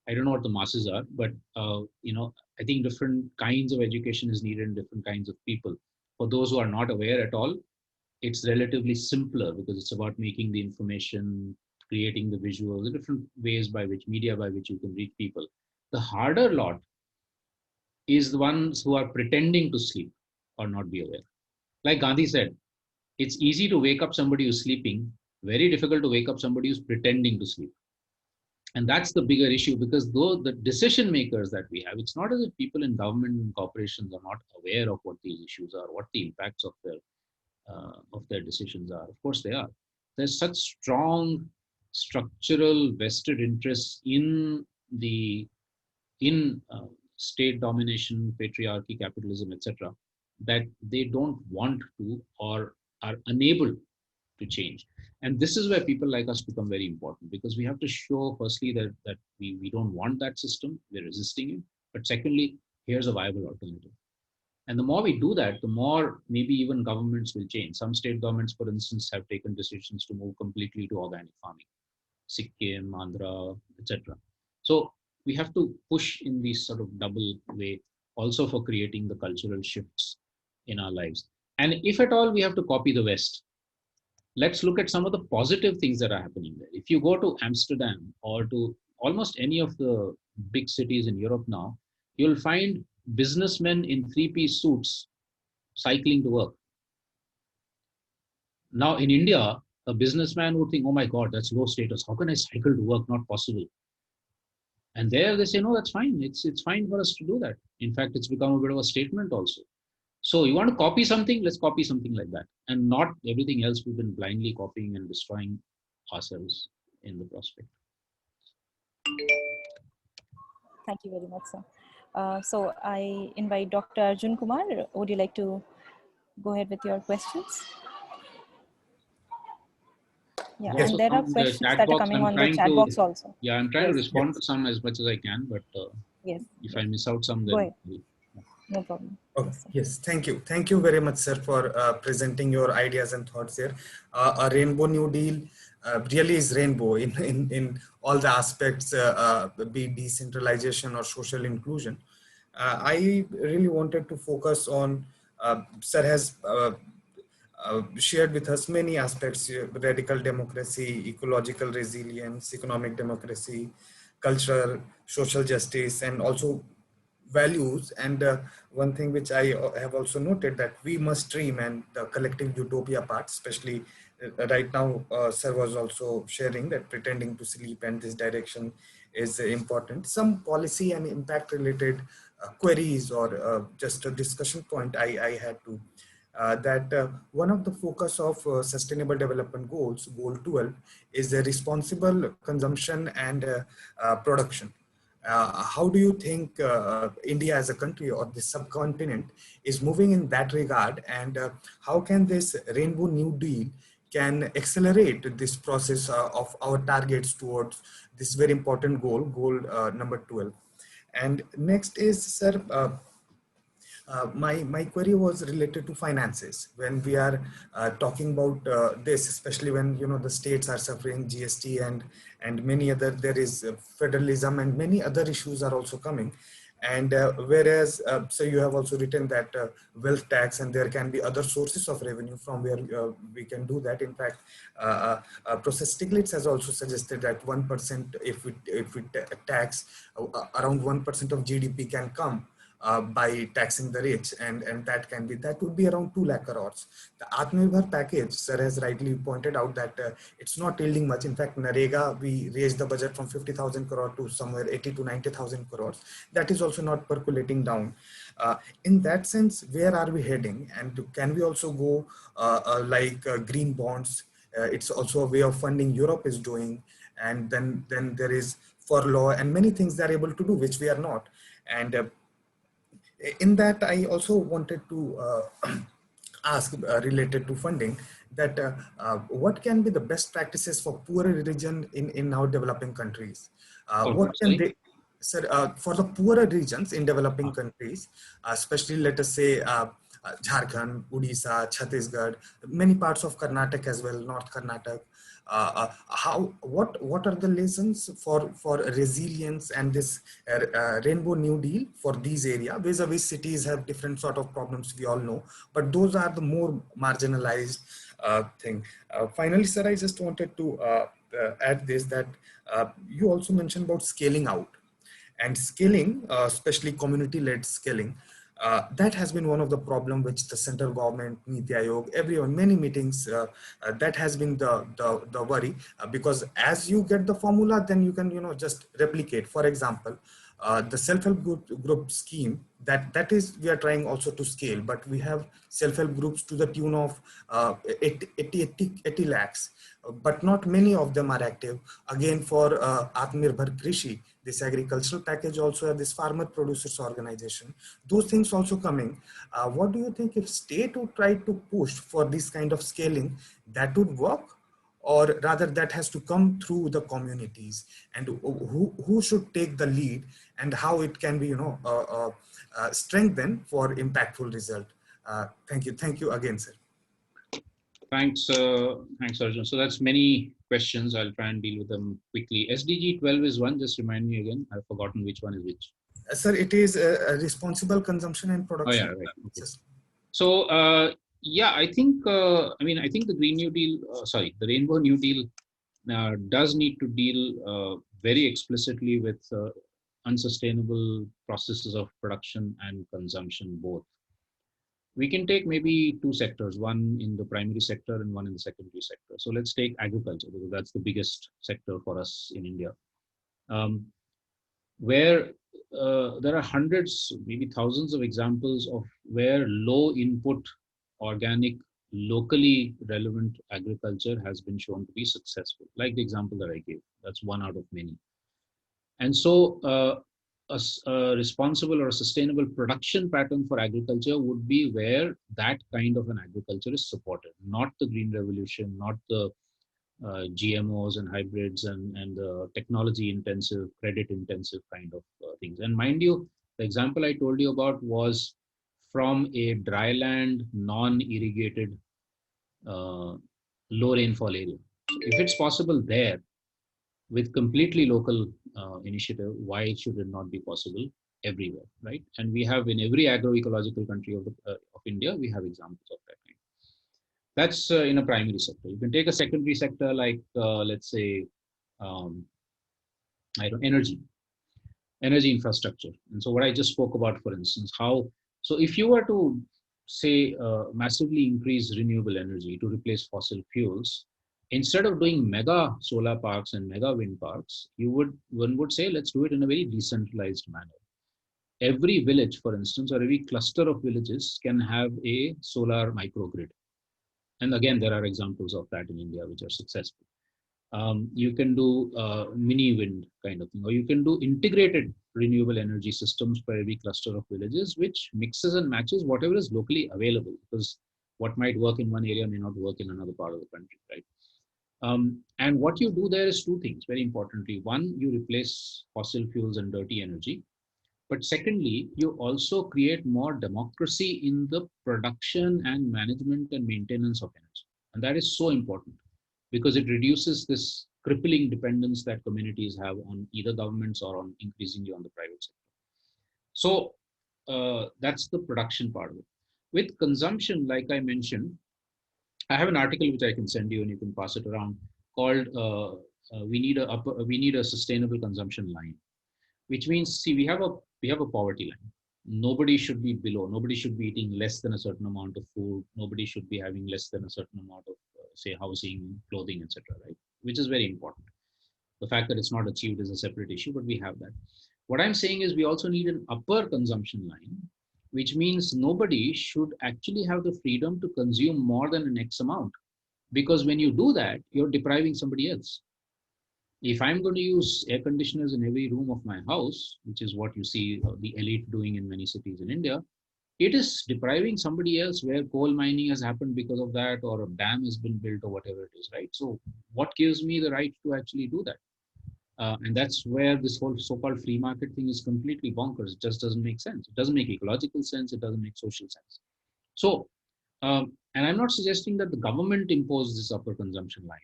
I don't know what the masses are, but I think different kinds of education is needed in different kinds of people. For those who are not aware at all, it's relatively simpler because it's about making the information, creating the visuals, the different ways by which you can reach people. The harder lot is the ones who are pretending to sleep or not be aware. Like Gandhi said, it's easy to wake up somebody who's sleeping, very difficult to wake up somebody who's pretending to sleep. And that's the bigger issue, because though the decision makers that we have, it's not as if people in government and corporations are not aware of what these issues are, what the impacts of their decisions are. Of course they are. There's such strong structural vested interests in state domination, patriarchy, capitalism, etc., that they don't want to or are unable to change. And this is where people like us become very important, because we have to show firstly that we don't want that system, we're resisting it, but secondly, here's a viable alternative. And the more we do that, the more maybe even governments will change. Some state governments, for instance, have taken decisions to move completely to organic farming, Sikkim, Andhra, etc. So we have to push in this sort of double way also for creating the cultural shifts in our lives. And if at all we have to copy the West, let's look at some of the positive things that are happening there. If you go to Amsterdam or to almost any of the big cities in Europe now, you'll find businessmen in three-piece suits cycling to work. Now in India, a businessman would think, oh my God, that's low status. How can I cycle to work? Not possible. And there they say, no, that's fine. It's fine for us to do that. In fact, it's become a bit of a statement also. So you want to copy something, let's copy something like that. And not everything else we've been blindly copying and destroying ourselves in the prospect. Thank you very much, sir. So I invite Dr. Arjun Kumar. Would you like to go ahead with your questions? Yeah, Yes. and there are From the questions chat that are box, coming I'm on the trying chat to, box also. yeah, I'm trying to Yes. respond to some as much as I can, but Yes. if I miss out some, Go then ahead. No problem. Oh, Yes, sir. yes, thank you. Thank you very much, sir, for presenting your ideas and thoughts here. A Rainbow New Deal really is rainbow in all the aspects, be it decentralization or social inclusion. I really wanted to focus on, sir has shared with us many aspects: radical democracy, ecological resilience, economic democracy, cultural, social justice, and also values. And one thing which I have also noted, that we must dream, and the collective utopia part, especially right now, sir was also sharing that pretending to sleep and this direction is important. Some policy and impact related queries, or just a discussion point I had to that one of the focus of sustainable development goals, goal 12, is a responsible consumption and production. How do you think India as a country or the subcontinent is moving in that regard, and how can this Rainbow New Deal can accelerate this process of our targets towards this very important goal, goal number 12? And next is, sir, my query was related to finances. When we are talking about this, especially when the states are suffering GST and many other, there is federalism and many other issues are also coming. And whereas, so you have also written that wealth tax, and there can be other sources of revenue from where we can do that. In fact, Professor Stiglitz has also suggested that 1%, if we tax around 1% of GDP can come by taxing the rich, and that would be around 2 lakh crores. The Atmanirbhar package, sir has rightly pointed out that it's not yielding much. In fact, Narega, we raised the budget from 50,000 crore to somewhere 80 to 90,000 crores. That is also not percolating down. In that sense, where are we heading? And can we also go like green bonds? It's also a way of funding Europe is doing. And then there is furlough and many things they're able to do, which we are not. And in that, I also wanted to ask related to funding, that what can be the best practices for poorer region in our developing countries? For What what, can sorry? they, sir, for the poorer regions in developing countries, especially let us say Jharkhand, Odisha, Chhattisgarh, many parts of Karnataka as well, North Karnataka. What are the lessons for resilience and this Rainbow New Deal for these areas? Vis-a-vis cities have different sort of problems, we all know, but those are the more marginalized thing. Finally, sir, I just wanted to add this, that you also mentioned about scaling out. And scaling, especially community-led scaling, that has been one of the problem which the central government, Niti Aayog, everyone, many meetings, that has been the worry, because as you get the formula, then you can just replicate. For example, the self-help group scheme, that is we are trying also to scale, but we have self-help groups to the tune of 80 lakhs, but not many of them are active. Again, for Atmanirbhar Krishi, this agricultural package also have this farmer producers organization. Those things also coming. What do you think, if state would try to push for this kind of scaling, that would work? Or rather that has to come through the communities, and who should take the lead, and how it can be strengthened for impactful result? Thank you again, sir. Thanks, Arjun. So that's many questions. I'll try and deal with them quickly. SDG 12 is one. Just remind me again. I've forgotten which one is which. Sir, it is responsible consumption and Oh yeah, production. right. Okay. So yeah, I think I think the Green New Deal, the Rainbow New Deal does need to deal very explicitly with unsustainable processes of production and consumption both. We can take maybe two sectors, one in the primary sector and one in the secondary sector. So let's take agriculture, because that's the biggest sector for us in India. where there are hundreds, maybe thousands of examples of where low input, organic, locally relevant agriculture has been shown to be successful, like the example that I gave. That's one out of many. And so a responsible or a sustainable production pattern for agriculture would be where that kind of an agriculture is supported, not the green revolution, not the GMOs and hybrids and the technology intensive, credit intensive kind of things. And mind you, the example I told you about was from a dryland, non-irrigated, low rainfall area. So if it's possible there with completely local initiative, why should it not be possible everywhere, right? And we have in every agroecological country of India, we have examples of that kind. That's in a primary sector. You can take a secondary sector like, let's say, um, I don't energy infrastructure. And so what I just spoke about, for instance, so if you were to say massively increase renewable energy to replace fossil fuels, instead of doing mega solar parks and mega wind parks, one would say, let's do it in a very decentralized manner. Every village, for instance, or every cluster of villages can have a solar microgrid. And again, there are examples of that in India which are successful. You can do mini wind kind of thing, or you can do integrated renewable energy systems for every cluster of villages, which mixes and matches whatever is locally available, because what might work in one area may not work in another part of the country, right? And what you do there is two things, very importantly. One, you replace fossil fuels and dirty energy. But secondly, you also create more democracy in the production and management and maintenance of energy. And that is so important because it reduces this crippling dependence that communities have on either governments or on increasingly on the private sector. So that's the production part of it. With consumption, like I mentioned, I have an article which I can send you and you can pass it around called "We need a sustainable consumption line," which means, see, we have a poverty line. Nobody should be below. Nobody should be eating less than a certain amount of food. Nobody should be having less than a certain amount of, say, housing, clothing, etc. Right, which is very important. The fact that it's not achieved is a separate issue, but we have that. What I'm saying is we also need an upper consumption line, which means nobody should actually have the freedom to consume more than an X amount. Because when you do that, you're depriving somebody else. If I'm going to use air conditioners in every room of my house, which is what you see the elite doing in many cities in India, it is depriving somebody else where coal mining has happened because of that, or a dam has been built, or whatever it is, right? So what gives me the right to actually do that? And that's where this whole so-called free market thing is completely bonkers. It just doesn't make sense. It doesn't make ecological sense. It doesn't make social sense. So, and I'm not suggesting that the government impose this upper consumption line,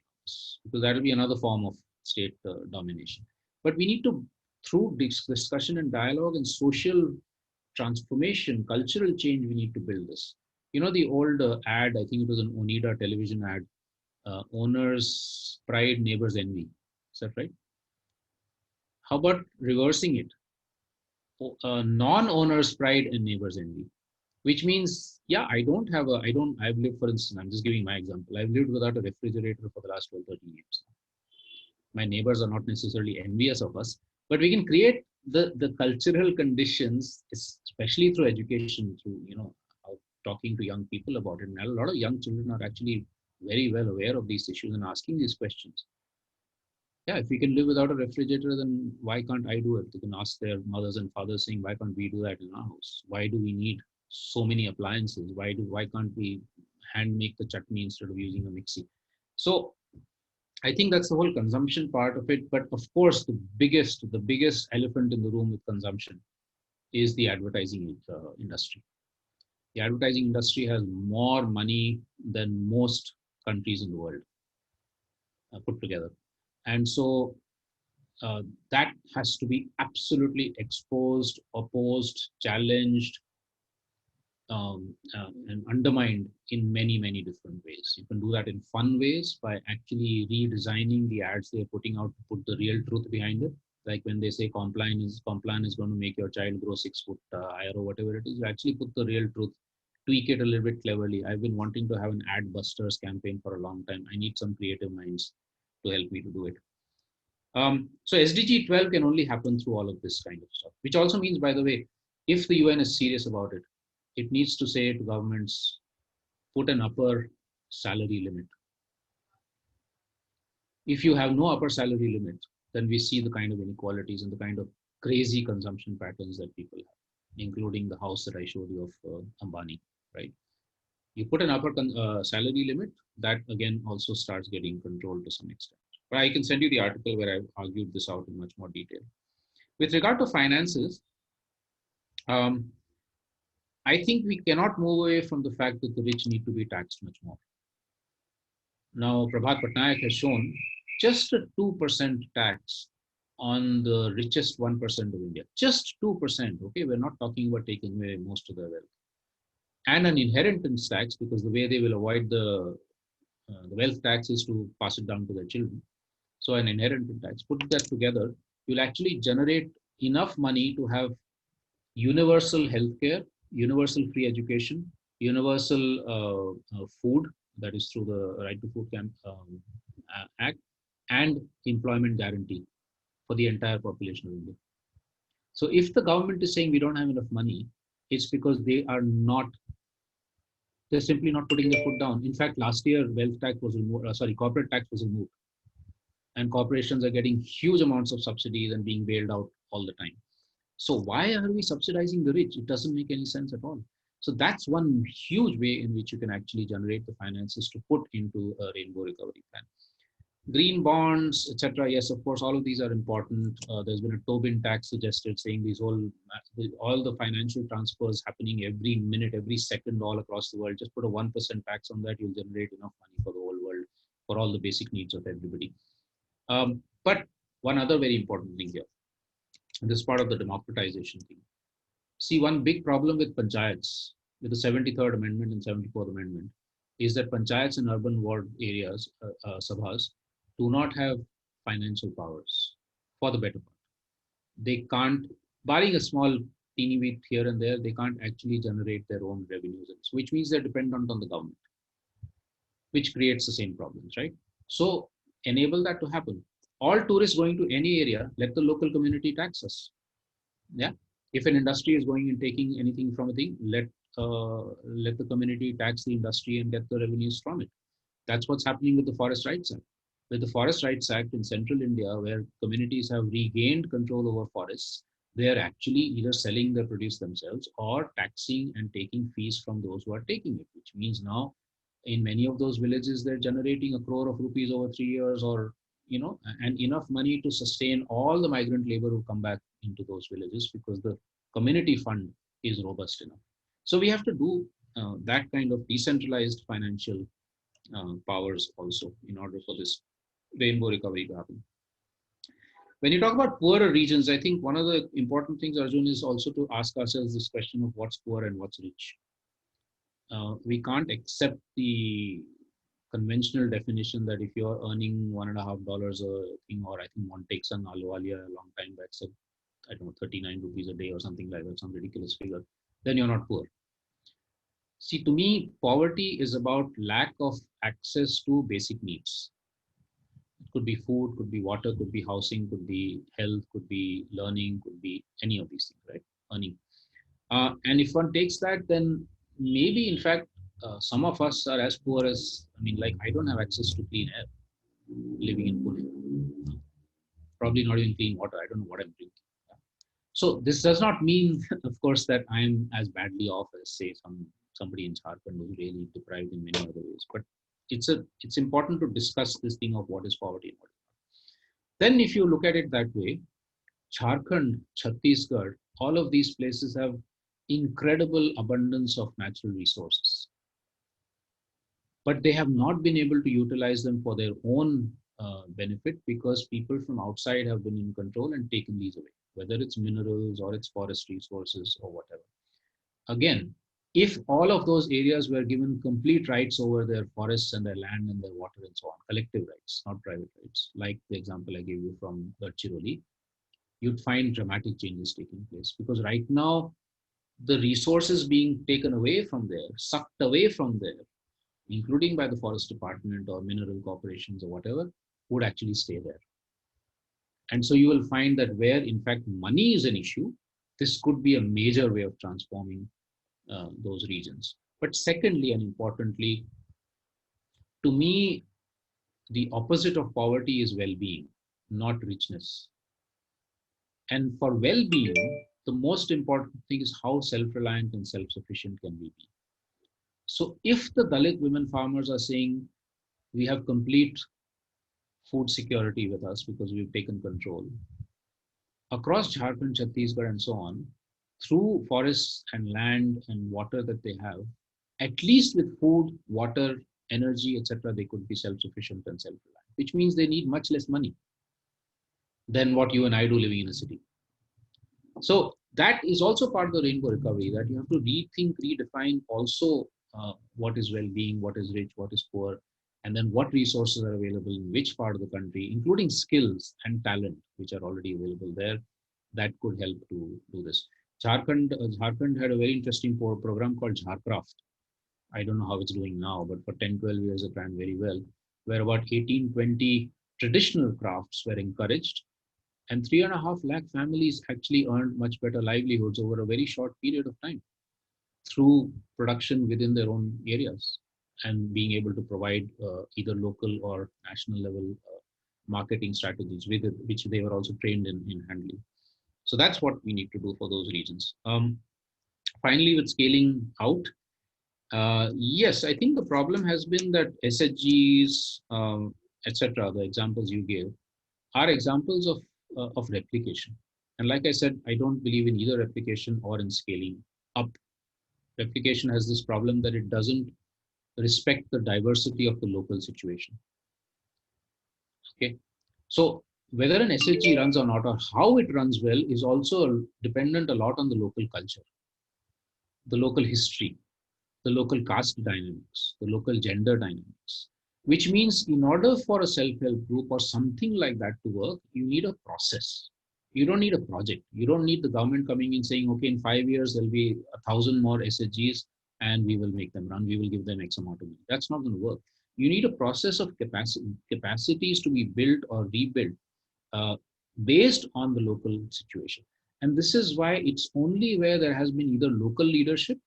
because that will be another form of state domination. But we need to, through discussion and dialogue and social transformation, cultural change, we need to build this. You know, the old ad, I think it was an Onida television ad, owners pride, neighbors envy. Is that right? How about reversing it? Non-owners pride and neighbors envy, which means, yeah, I've lived, for instance, I'm just giving my example. I've lived without a refrigerator for the last 12, 13 years. My neighbors are not necessarily envious of us, but we can create the cultural conditions, especially through education, through, talking to young people about it. And a lot of young children are actually very well aware of these issues and asking these questions. Yeah, if we can live without a refrigerator, then why can't I do it? They can ask their mothers and fathers saying, why can't we do that in our house? Why do we need so many appliances? Why can't we hand make the chutney instead of using a mixie? So I think that's the whole consumption part of it. But of course, the biggest elephant in the room with consumption is the advertising industry. The advertising industry has more money than most countries in the world put together. And so that has to be absolutely exposed, opposed, challenged, and undermined in many, many different ways. You can do that in fun ways by actually redesigning the ads they're putting out to put the real truth behind it. Like when they say Complan is going to make your child grow 6 foot higher or whatever it is, you actually put the real truth, tweak it a little bit cleverly. I've been wanting to have an ad busters campaign for a long time. I need some creative minds to help me to do it. So SDG 12 can only happen through all of this kind of stuff, which also means, by the way, if the UN is serious about it, it needs to say to governments, put an upper salary limit. If you have no upper salary limit, then we see the kind of inequalities and the kind of crazy consumption patterns that people have, including the house that I showed you of Ambani, right? You put an upper salary limit, that again also starts getting controlled to some extent. But I can send you the article where I've argued this out in much more detail. With regard to finances, I think we cannot move away from the fact that the rich need to be taxed much more. Now, Prabhat Patnaik has shown just a 2% tax on the richest 1% of India. Just 2%, okay? We're not talking about taking away most of their wealth. And an inheritance tax, because the way they will avoid the wealth tax is to pass it down to their children. So an inheritance tax, put that together, you'll actually generate enough money to have universal healthcare, universal free education, universal food, that is through the Right to Food Act, and employment guarantee for the entire population of India. So if the government is saying we don't have enough money, it's because they're simply not putting their foot down. In fact, last year, wealth tax was removed, corporate tax was removed. And corporations are getting huge amounts of subsidies and being bailed out all the time. So why are we subsidizing the rich? It doesn't make any sense at all. So that's one huge way in which you can actually generate the finances to put into a rainbow recovery plan. Green bonds, etc. Yes, of course, all of these are important. There's been a Tobin tax suggested saying all the financial transfers happening every minute, every second all across the world. Just put a 1% tax on that, you'll generate enough money for the whole world for all the basic needs of everybody. But one other very important thing here, and this is part of the democratization thing. See, one big problem with panchayats, with the 73rd Amendment and 74th Amendment, is that panchayats in urban ward areas, sabhas, do not have financial powers for the better part. They can't, barring a small teeny bit here and there, they can't actually generate their own revenues, which means they're dependent on the government, which creates the same problems, right? So enable that to happen. All tourists going to any area, let the local community tax us. Yeah. If an industry is going and taking anything from a thing, let the community tax the industry and get the revenues from it. That's what's happening with the Forest Rights Act. With the Forest Rights Act in central India, where communities have regained control over forests, they are actually either selling their produce themselves or taxing and taking fees from those who are taking it, which means now in many of those villages, they're generating 1 crore of rupees over 3 years, or, and enough money to sustain all the migrant labor who come back into those villages because the community fund is robust enough. So we have to do that kind of decentralized financial powers also in order for this rainbow recovery to happen. When you talk about poorer regions, I think one of the important things, Arjun, is also to ask ourselves this question of what's poor and what's rich. We can't accept the conventional definition that if you're earning $1.50 a thing, or I think one takes an Ahluwalia a long time back said, I don't know, 39 rupees a day or something like that, some ridiculous figure, then you're not poor. See, to me, poverty is about lack of access to basic needs. It could be food, could be water, could be housing, could be health, could be learning, could be any of these things, right? Earning. And if one takes that, then maybe, in fact, some of us are as poor as, I don't have access to clean air living in Pune. Probably not even clean water. I don't know what I'm drinking. So this does not mean, of course, that I'm as badly off as, say, somebody in Jharkhand who's really deprived in many other ways. But it's important to discuss this thing of what is poverty and what is not. Then if you look at it that way, Jharkhand, Chhattisgarh, all of these places have incredible abundance of natural resources. But they have not been able to utilize them for their own benefit because people from outside have been in control and taken these away, whether it's minerals or it's forest resources or whatever. Again, if all of those areas were given complete rights over their forests and their land and their water and so on, collective rights, not private rights, like the example I gave you from Gadchiroli, you'd find dramatic changes taking place. Because right now, the resources being taken away from there, sucked away from there, including by the forest department or mineral corporations or whatever, would actually stay there. And so you will find that where in fact money is an issue, this could be a major way of transforming those regions. But secondly, and importantly, to me, the opposite of poverty is well-being, not richness. And for well-being, the most important thing is how self-reliant and self-sufficient can we be. So if the Dalit women farmers are saying we have complete food security with us because we've taken control, across Jharkhand, Chhattisgarh, and so on, through forests and land and water that they have, at least with food, water, energy, etc., they could be self-sufficient and self-reliant, which means they need much less money than what you and I do living in a city. So that is also part of the rainbow recovery, that you have to rethink, redefine also what is well-being, what is rich, what is poor, and then what resources are available in which part of the country, including skills and talent, which are already available there, that could help to do this. Jharkhand had a very interesting program called Jharcraft. I don't know how it's doing now, but for 10, 12 years it ran very well, where about 18, 20 traditional crafts were encouraged, and 3.5 lakh families actually earned much better livelihoods over a very short period of time through production within their own areas and being able to provide either local or national level marketing strategies with it, which they were also trained in handling. So that's what we need to do for those regions. Finally, with scaling out, yes, I think the problem has been that SHGs, etc., the examples you gave, are examples of replication. And like I said, I don't believe in either replication or in scaling up. Replication has this problem that it doesn't respect the diversity of the local situation. Okay, so whether an SHG runs or not, or how it runs well, is also dependent a lot on the local culture, the local history, the local caste dynamics, the local gender dynamics, which means in order for a self-help group or something like that to work, you need a process. You don't need a project. You don't need the government coming in saying, okay, in 5 years, there'll be 1,000 more SHGs and we will make them run. We will give them X amount of money. That's not going to work. You need a process of capacities to be built or rebuilt based on the local situation. And this is why it's only where there has been either local leadership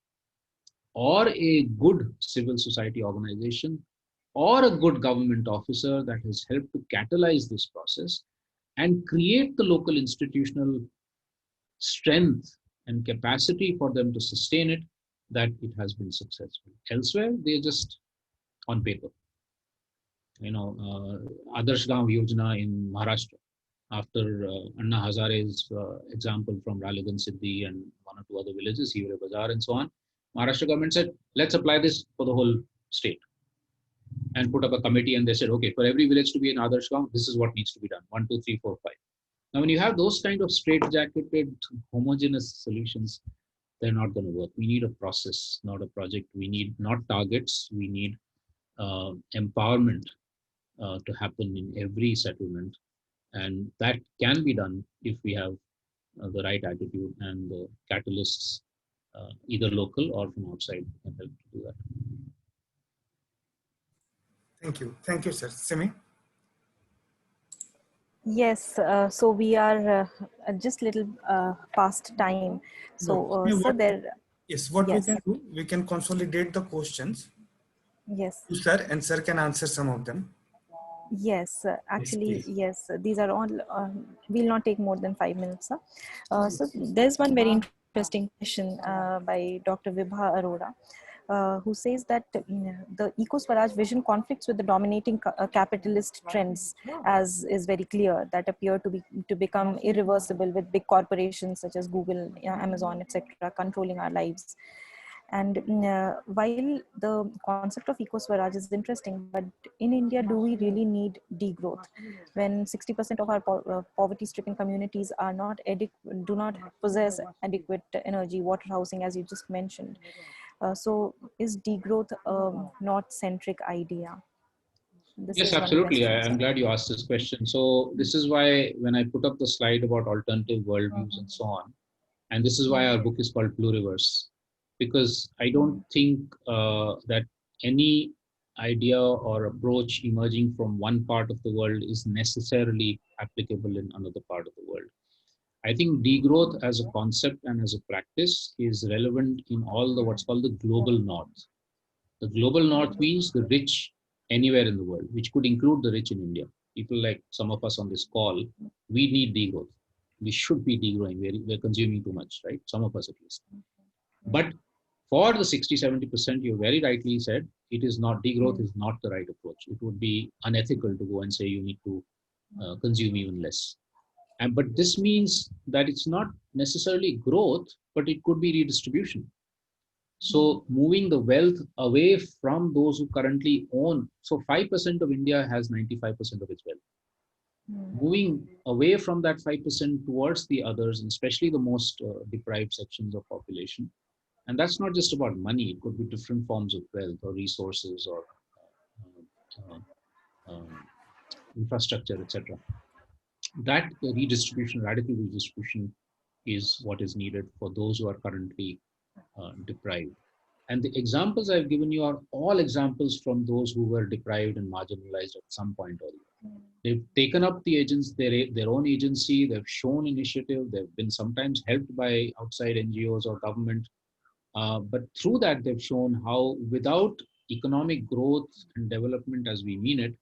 or a good civil society organization or a good government officer that has helped to catalyze this process and create the local institutional strength and capacity for them to sustain it, that it has been successful. Elsewhere, they're just on paper. Adarsh Gaon Yojana in Maharashtra, after Anna Hazare's example from Ralegan Siddhi and one or two other villages, Hivre Bazar and so on, Maharashtra government said, let's apply this for the whole state, and put up a committee, and they said, okay, for every village to be an Adarsh Gaon, this is what needs to be done, 1, 2, 3, 4, 5. Now, when you have those kind of straight-jacketed, homogeneous solutions, they're not going to work. We need a process, not a project. We need not targets. We need empowerment to happen in every settlement. And that can be done if we have the right attitude and the catalysts, either local or from outside, can help to do that. Thank you, sir. Simi? Yes, so we are just little past time. So, so there. Yes, what we Yes. can do, we can consolidate the questions. Yes. To sir, and sir can answer some of them. Yes, actually, Please. yes, these are all, will not take more than 5 minutes. So there's one very interesting question by Dr. Vibha Arora, who says that the Eco-swaraj vision conflicts with the dominating capitalist trends, as is very clear, that appear to become irreversible with big corporations such as Google, Amazon, etc., controlling our lives. And while the concept of eco-swaraj is interesting, but in India, do we really need degrowth when 60% of our poverty-stricken communities are not do not possess adequate energy, water, housing, as you just mentioned? So is degrowth a not-centric idea? Yes, absolutely. I'm glad you asked this question. So this is why when I put up the slide about alternative worldviews and so on, and this is why our book is called Pluriverse, because I don't think that any idea or approach emerging from one part of the world is necessarily applicable in another part of the world. I think degrowth as a concept and as a practice is relevant in all the what's called the global north. The global north means the rich anywhere in the world, which could include the rich in India. People like some of us on this call, we need degrowth. We should be degrowing. We're consuming too much, right? Some of us at least. But for the 60-70%, you very rightly said, it is not, degrowth is not the right approach. It would be unethical to go and say you need to consume even less. But this means that it's not necessarily growth, but it could be redistribution. So moving the wealth away from those who currently own. So 5% of India has 95% of its wealth. Moving away from that 5% towards the others, and especially the most deprived sections of population. And that's not just about money. It could be different forms of wealth or resources or infrastructure, etc. That redistribution, radical redistribution, is what is needed for those who are currently deprived. And the examples I've given you are all examples from those who were deprived and marginalized at some point or other. They've taken up the their own agency, they've shown initiative, they've been sometimes helped by outside NGOs or government. But through that, they've shown how without economic growth and development as we mean it,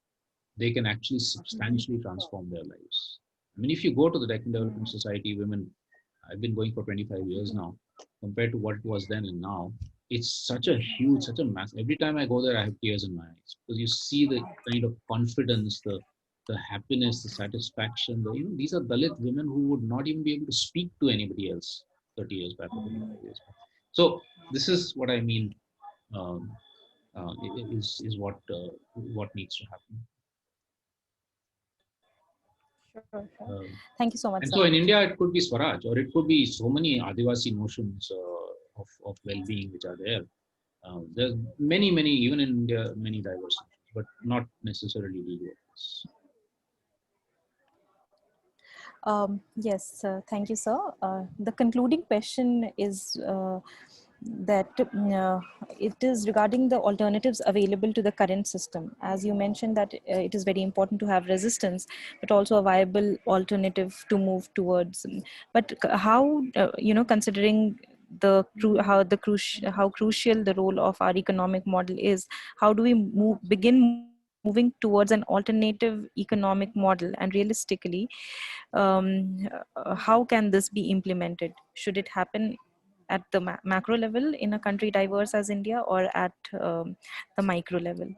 they can actually substantially transform their lives. I mean, if you go to the Deccan Development Society, women, I've been going for 25 years now, compared to what it was then and now, it's such a huge, such a mass. Every time I go there, I have tears in my eyes because you see the kind of confidence, the happiness, the satisfaction. These are Dalit women who would not even be able to speak to anybody else 30 years back or 25 years back. So this is what I mean. Is what needs to happen. Sure. Thank you so much, And sir. so in India, it could be Swaraj, or it could be so many Adivasi notions of well-being which are there. There's many, even in India, many diverse notions, but not necessarily religious. Yes, thank you, sir. The concluding question is that it is regarding the alternatives available to the current system. As you mentioned that it is very important to have resistance, but also a viable alternative to move towards. But how, considering how crucial the role of our economic model is, how do we begin moving towards an alternative economic model, and realistically, how can this be implemented? Should it happen at the macro level in a country diverse as India, or at the micro level?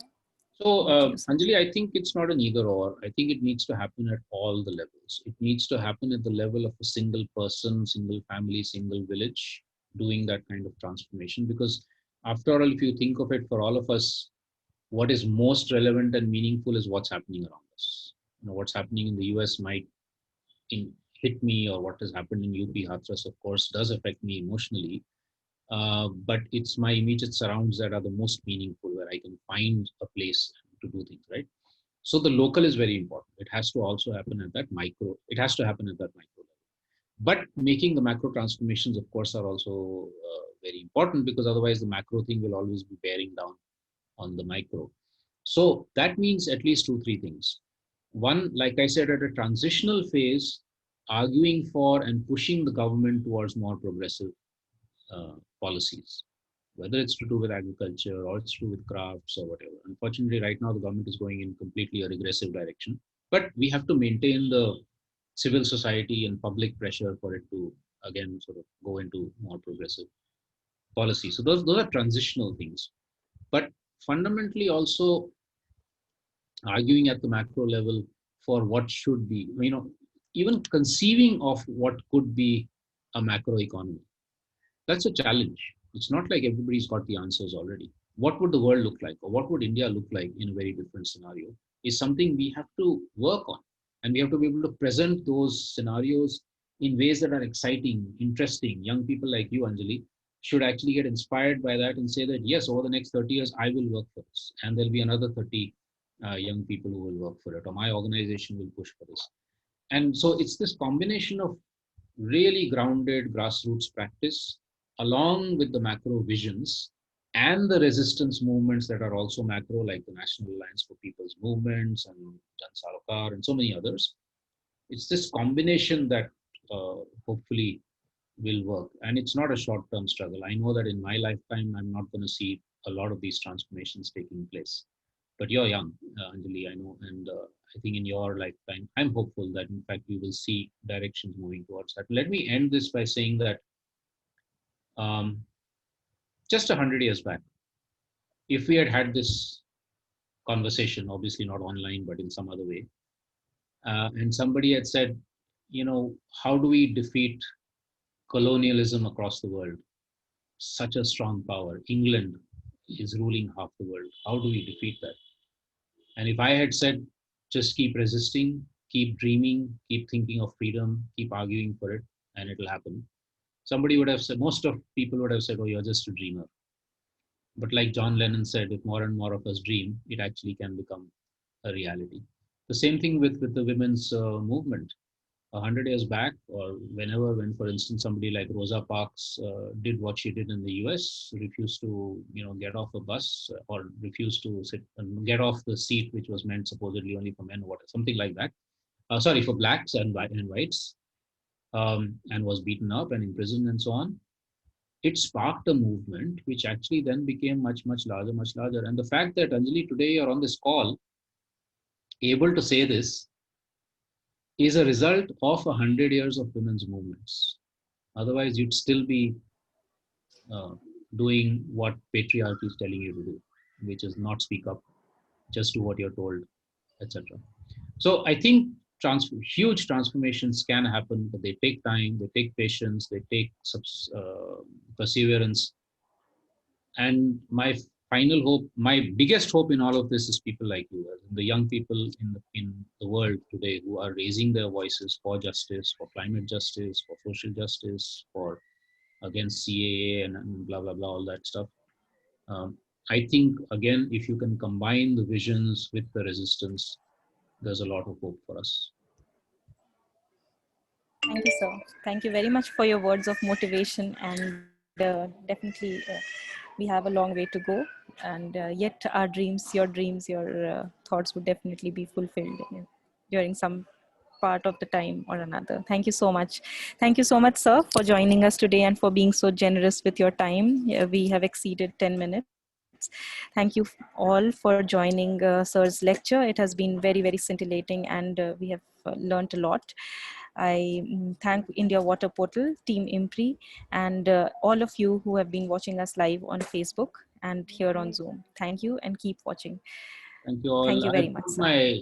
So, Over to you, sir. Anjali, I think it's not an either or. I think it needs to happen at all the levels. It needs to happen at the level of a single person, single family, single village doing that kind of transformation. Because after all, if you think of it, for all of us, what is most relevant and meaningful is what's happening around us. What's happening in the US might hit me, or what has happened in UP Hathras, of course, does affect me emotionally. But it's my immediate surrounds that are the most meaningful, where I can find a place to do things, right? So the local is very important. It has to also happen at that micro. It has to happen at that micro level. But making the macro transformations, of course, are also very important, because otherwise the macro thing will always be bearing down on the micro. So that means at least 2-3 things. One, like I said, at a transitional phase, arguing for and pushing the government towards more progressive policies, whether it's to do with agriculture or it's to do with crafts or whatever. Unfortunately, right now the government is going in completely a regressive direction, but we have to maintain the civil society and public pressure for it to again sort of go into more progressive policy. So those are transitional things, but fundamentally also arguing at the macro level for what should be, even conceiving of what could be a macro economy. That's a challenge. It's not like everybody's got the answers already. What would the world look like, or what would India look like in a very different scenario, is something we have to work on. And we have to be able to present those scenarios in ways that are exciting, interesting. Young people like you, Anjali, should actually get inspired by that and say that, yes, over the next 30 years, I will work for this. And there'll be another 30 young people who will work for it, or my organization will push for this. And so it's this combination of really grounded grassroots practice along with the macro visions and the resistance movements that are also macro, like the National Alliance for People's Movements and Jan Sarokar and so many others. It's this combination that hopefully will work. And it's not a short-term struggle. I know that in my lifetime, I'm not going to see a lot of these transformations taking place. But you're young, Anjali, I know. And I think in your lifetime, I'm hopeful that in fact, we will see directions moving towards that. Let me end this by saying that um, just 100 years back, if we had had this conversation, obviously not online, but in some other way, and somebody had said, how do we defeat colonialism across the world? Such a strong power. England is ruling half the world. How do we defeat that? And if I had said, just keep resisting, keep dreaming, keep thinking of freedom, keep arguing for it, and it'll happen. Somebody would have said, most of people would have said, oh, you're just a dreamer. But like John Lennon said, if more and more of us dream, it actually can become a reality. The same thing with the women's movement. 100 years back, or whenever, when, for instance, somebody like Rosa Parks did what she did in the US, refused to, get off a bus or refused to sit and get off the seat, which was meant supposedly only for men, or something like that. Sorry, for blacks and whites, and was beaten up and imprisoned and so on. It sparked a movement which actually then became much, much larger, much larger. And the fact that, Anjali, today you're on this call, able to say this, is a result of 100 years of women's movements. Otherwise, you'd still be doing what patriarchy is telling you to do, which is not speak up, just do what you're told, etc. So I think huge transformations can happen, but they take time, they take patience, they take perseverance. And my final hope, my biggest hope in all of this is people like you, the young people in the world today who are raising their voices for justice, for climate justice, for social justice, for against CAA and blah, blah, blah, all that stuff. I think, again, if you can combine the visions with the resistance, there's a lot of hope for us. Thank you, sir. Thank you very much for your words of motivation. And definitely, we have a long way to go. And yet, our dreams, your thoughts would definitely be fulfilled during some part of the time or another. Thank you so much. Thank you so much, sir, for joining us today and for being so generous with your time. We have exceeded 10 minutes. Thank you all for joining sir's lecture. It has been very, very scintillating, and we have learned a lot. I thank India Water Portal, Team IMPRI, and all of you who have been watching us live on Facebook and here on Zoom. Thank you, and keep watching. Thank you all. Thank you very much, sir.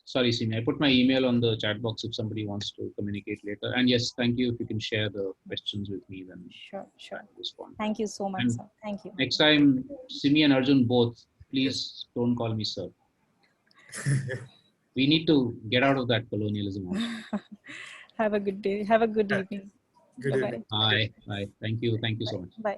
Sorry, Simi, I put my email on the chat box if somebody wants to communicate later. And yes, thank you. If you can share the questions with me, then sure. Respond. Thank you so much, and sir. Thank you. Next time, Simi and Arjun both, please don't call me sir. We need to get out of that colonialism. Have a good day. Have a good evening. Good evening. Bye. Thank you so much. Bye.